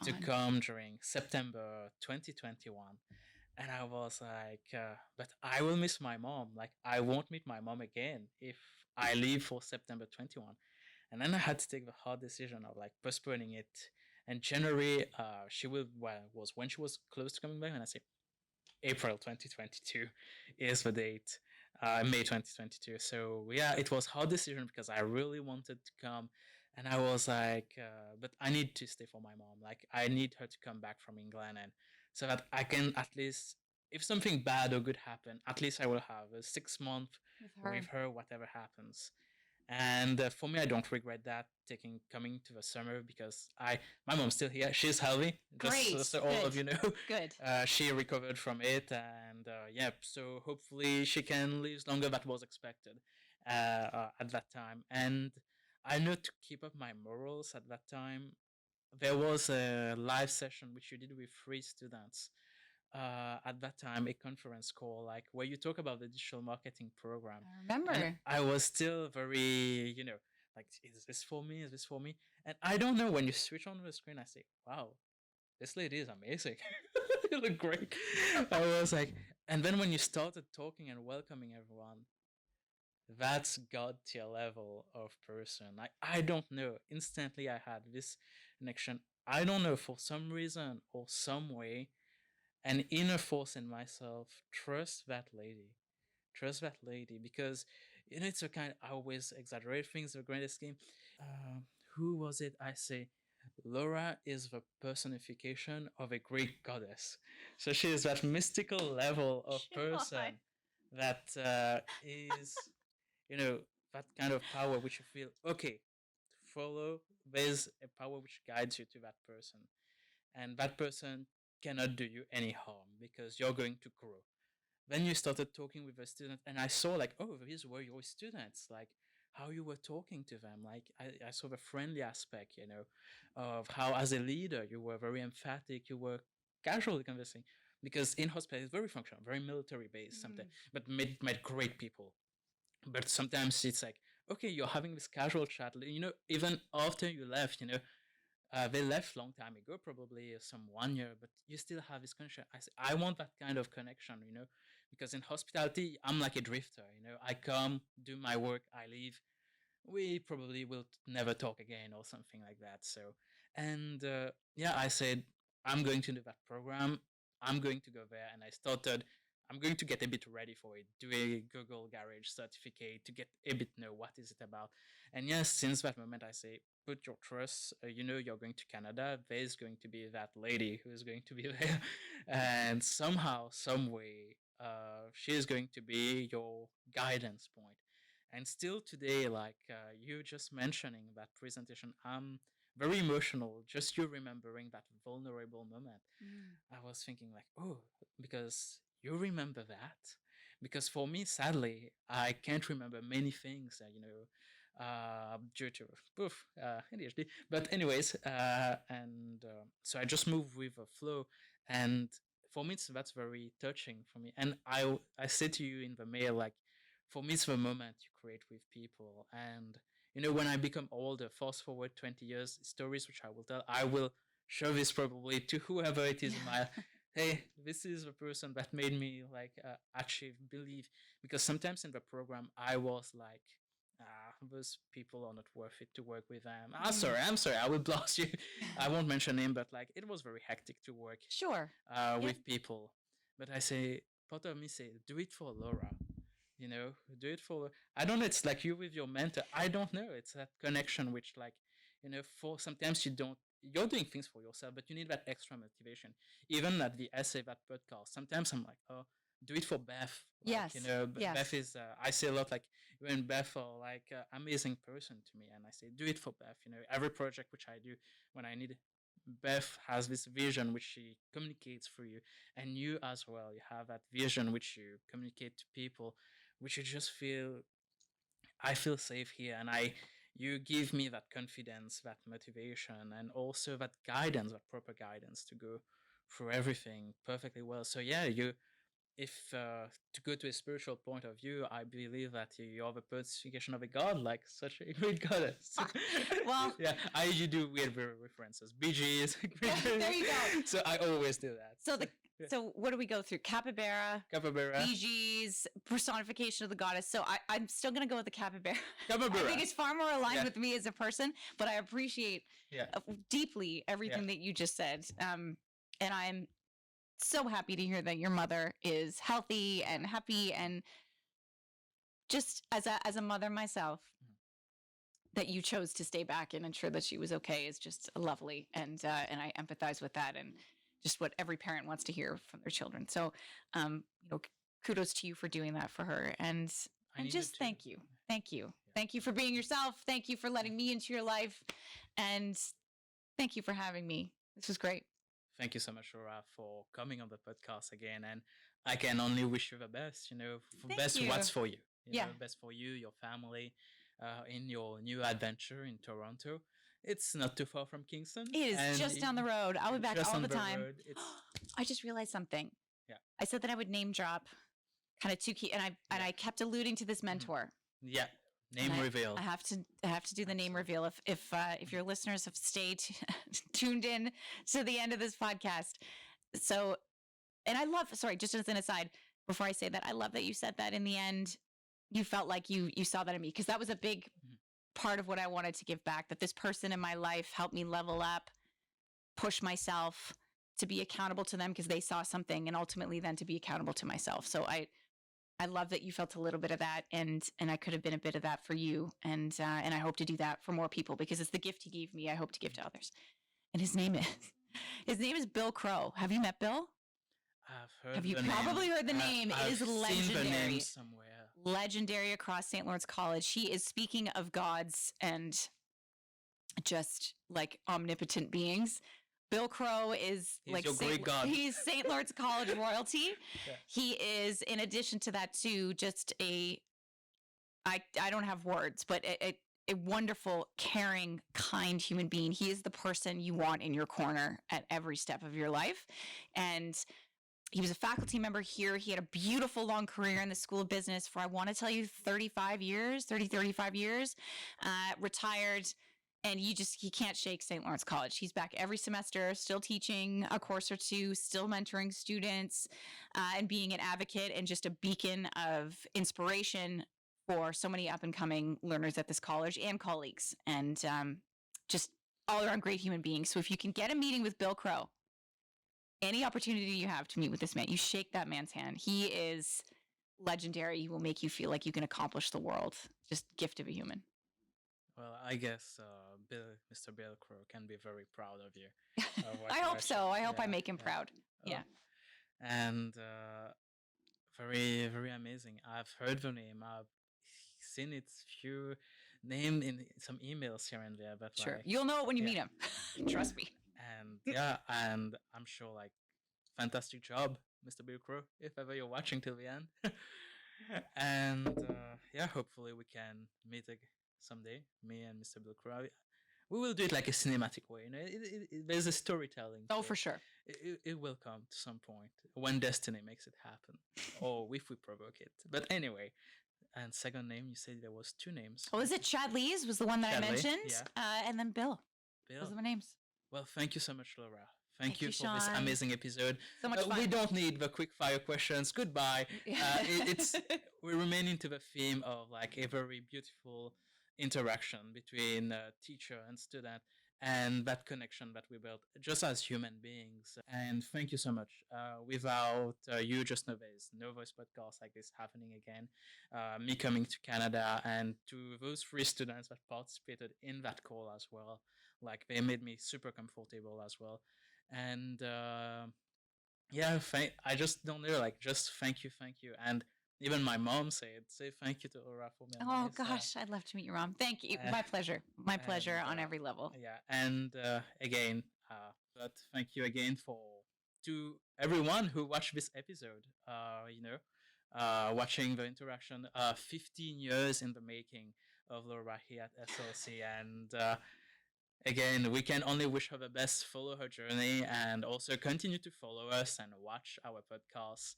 Speaker 2: to come during September 2021. And I was like, but I will miss my mom. Like, I won't meet my mom again if I leave for September 21. And then I had to take the hard decision of like postponing it. And January, was when she was close to coming back. And I say, April 2022 is the date, May 2022. So yeah, it was a hard decision because I really wanted to come. And I was like, but I need to stay for my mom. Like, I need her to come back from England, and so that I can at least if something bad or good happen, at least I will have a 6 month
Speaker 1: With
Speaker 2: with
Speaker 1: her.
Speaker 2: her, whatever happens. And for me, I don't regret that taking coming to the summer because my mom's still here. She's healthy, just
Speaker 1: Great.
Speaker 2: so all
Speaker 1: Good.
Speaker 2: of you know.
Speaker 1: Good.
Speaker 2: She recovered from it, and yeah, so hopefully she can live longer than was expected at that time. And I know to keep up my morals at that time, there was a live session which you did with 3 students at that time, a conference call, like where you talk about the digital marketing program.
Speaker 1: I
Speaker 2: And
Speaker 1: remember.
Speaker 2: I was still very, like, is this for me? Is this for me? And I don't know, when you switch on the screen, I say, wow, this lady is amazing. You look great. I was like, and then when you started talking and welcoming everyone, that's god tier level of person. I don't know. Instantly, I had this connection. I don't know, for some reason or some way, an inner force in myself. Trust that lady. Trust that lady, because it's a kind. I always exaggerate things. The greatest game. Uh, who was it? I say, Laura is the personification of a Greek goddess. So she is that mystical level of
Speaker 1: God.
Speaker 2: person that is, you know, that kind of power which you feel okay. Follow. There's a power which guides you to that person, and that person cannot do you any harm because you're going to grow. Then you started talking with a student, and I saw, like, oh, these were your students, like how you were talking to them. Like, I saw the friendly aspect, of how as a leader you were very emphatic, you were casually conversing, because in hospital it's very functional, very military based sometimes, but made great people. But sometimes it's like, okay, you're having this casual chat, even after you left, they left long time ago, probably some 1 year, but you still have this connection. I want that kind of connection, because in hospitality, I'm like a drifter. I come, do my work, I leave. We probably will never talk again or something like that. So, and yeah, I said, I'm going to do that program. I'm going to go there. And I started, I'm going to get a bit ready for it, do a Google Garage certificate to get a bit know what is it about. And yes, since that moment, I say, put your trust, you're going to Canada. There's going to be that lady who is going to be there. And somehow, some way, she is going to be your guidance point. And still today, like you just mentioning that presentation, I'm very emotional. Just you remembering that vulnerable moment. I was thinking like, oh, because you remember that. Because for me, sadly, I can't remember many things, due to ADHD. But anyways, and so I just move with a flow, and for me, that's very touching for me. And I said to you in the mail, like, for me, it's the moment you create with people. And when I become older, fast forward 20 years, stories which I will tell, I will show this probably to whoever it is in my, hey, this is the person that made me like achieve, believe. Because sometimes in the program, I was like, those people are not worth it to work with them. I'm sorry, I will blast you. I won't mention name, but like it was very hectic to work
Speaker 1: Sure.
Speaker 2: with people. But I say, part of me say, do it for Laura. Do it for, I don't know, it's like you with your mentor. I don't know, it's that connection which, like, for sometimes you're doing things for yourself, but you need that extra motivation. Even at the essay, that podcast, sometimes I'm like, oh, do it for Beth. Like,
Speaker 1: Yes. Yes.
Speaker 2: Beth is, I say a lot, like, when Beth are like amazing person to me, and I say, do it for Beth. Every project which I do, when I need, Beth has this vision which she communicates through you, and you as well, you have that vision which you communicate to people, which you just feel, I feel safe here, and you give me that confidence, that motivation, and also that guidance, that proper guidance to go through everything perfectly well. So yeah, if to go to a spiritual point of view, I believe that you are the personification of a god, like such a great goddess.
Speaker 1: Well,
Speaker 2: yeah, you do weird references, BGs.
Speaker 1: there you go.
Speaker 2: So I always do that.
Speaker 1: So so what do we go through? Capybara, BGs, personification of the goddess. So I'm still gonna go with the capybara. I think it's far more aligned with me as a person, but I appreciate deeply everything that you just said. And I'm so happy to hear that your mother is healthy and happy, and just as a mother myself, that you chose to stay back and ensure that she was okay is just lovely, and I empathize with that. And just what every parent wants to hear from their children. So, kudos to you for doing that for her. And just thank you. Thank you. Yeah. Thank you for being yourself. Thank you for letting me into your life. And thank you for having me. This was great.
Speaker 2: Thank you so much, Laura, for coming on the podcast again. And I can only wish you the best, what's for you. Best for you, your family, in your new adventure in Toronto. It's not too far from Kingston.
Speaker 1: It is just down the road. I'll be back all the time. I just realized something.
Speaker 2: Yeah.
Speaker 1: I said that I would name drop kind of two key, and I kept alluding to this mentor.
Speaker 2: Yeah. Name reveal.
Speaker 1: I have to do the name reveal if your listeners have stayed tuned in to the end of this podcast. So, and just as an aside, before I say that, I love that you said that in the end, you felt like you saw that in me, because that was a big part of what I wanted to give back, that this person in my life helped me level up, push myself, to be accountable to them because they saw something, and ultimately then to be accountable to myself. So I love that you felt a little bit of that, and I could have been a bit of that for you, and I hope to do that for more people, because it's the gift he gave me. I hope to give to others. And his name is Bill Crow. Have you met Bill?
Speaker 2: I've heard.
Speaker 1: Have you probably heard the name? It is legendary.
Speaker 2: Seen the name somewhere.
Speaker 1: Legendary across St. Lawrence College. He is, speaking of gods and just like omnipotent beings, Bill Crow is he's St. Lawrence College royalty. Yeah. He is, in addition to that too, just I don't have words, but a wonderful, caring, kind human being. He is the person you want in your corner at every step of your life. And he was a faculty member here. He had a beautiful long career in the School of Business for, I want to tell you, 35 years. Retired. And he can't shake St. Lawrence College. He's back every semester, still teaching a course or two, still mentoring students, and being an advocate and just a beacon of inspiration for so many up and coming learners at this college and colleagues, and just all around great human beings. So if you can get a meeting with Bill Crow, any opportunity you have to meet with this man, you shake that man's hand. He is legendary. He will make you feel like you can accomplish the world. Just gift of a human.
Speaker 2: Well, I guess Mr. Bill Crow can be very proud of you.
Speaker 1: I hope so. I hope I make him proud. Yeah.
Speaker 2: And very, very amazing. I've heard the name. I've seen its few name in some emails here and there. But
Speaker 1: sure, you'll know it when you meet him. Trust me.
Speaker 2: And and I'm sure, fantastic job, Mr. Bill Crow, if ever you're watching till the end. And hopefully we can meet someday, me and Mr. Bill Crow. We will do it like a cinematic way. There's a storytelling.
Speaker 1: Oh, for sure.
Speaker 2: It will come to some point when destiny makes it happen, or if we provoke it. But anyway, and second name, you said there was two names.
Speaker 1: Oh, is it Chad Lee's was the one that I mentioned? Yeah. And then Bill. Those are my names.
Speaker 2: Well, thank you so much, Laura. Thank you for
Speaker 1: Sean.
Speaker 2: this amazing episode.
Speaker 1: So much fun.
Speaker 2: We don't need the quick fire questions. Goodbye. We remain into the theme of a very beautiful interaction between teacher and student, and that connection that we built just as human beings. And thank you so much. Without you, just know there's no voice podcast like this happening again. Me coming to Canada, and to those 3 students that participated in that call as well. They made me super comfortable as well. And I just don't know, just thank you. And even my mom say thank you to Laura for being
Speaker 1: nice. Gosh, I'd love to meet your mom. Thank you. My pleasure. My pleasure on every level.
Speaker 2: Yeah, and again, but thank you again to everyone who watched this episode. Watching the interaction. 15 years in the making of Laura here at SLC, and again, we can only wish her the best. Follow her journey, and also continue to follow us and watch our podcasts.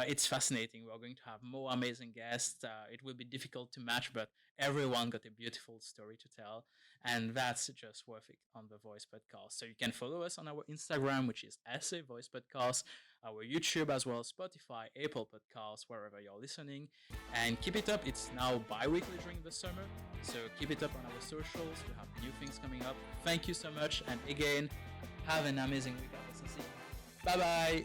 Speaker 2: It's fascinating. We're going to have more amazing guests. It will be difficult to match, but everyone got a beautiful story to tell, and that's just worth it on the Voice Podcast. So you can follow us on our Instagram, which is SA Voice Podcast, our YouTube as well, Spotify, Apple Podcasts, wherever you're listening, and keep it up. It's now bi-weekly during the summer, so keep it up on our socials. We have new things coming up. Thank you so much, and again, have an amazing week at SLC. Bye-bye.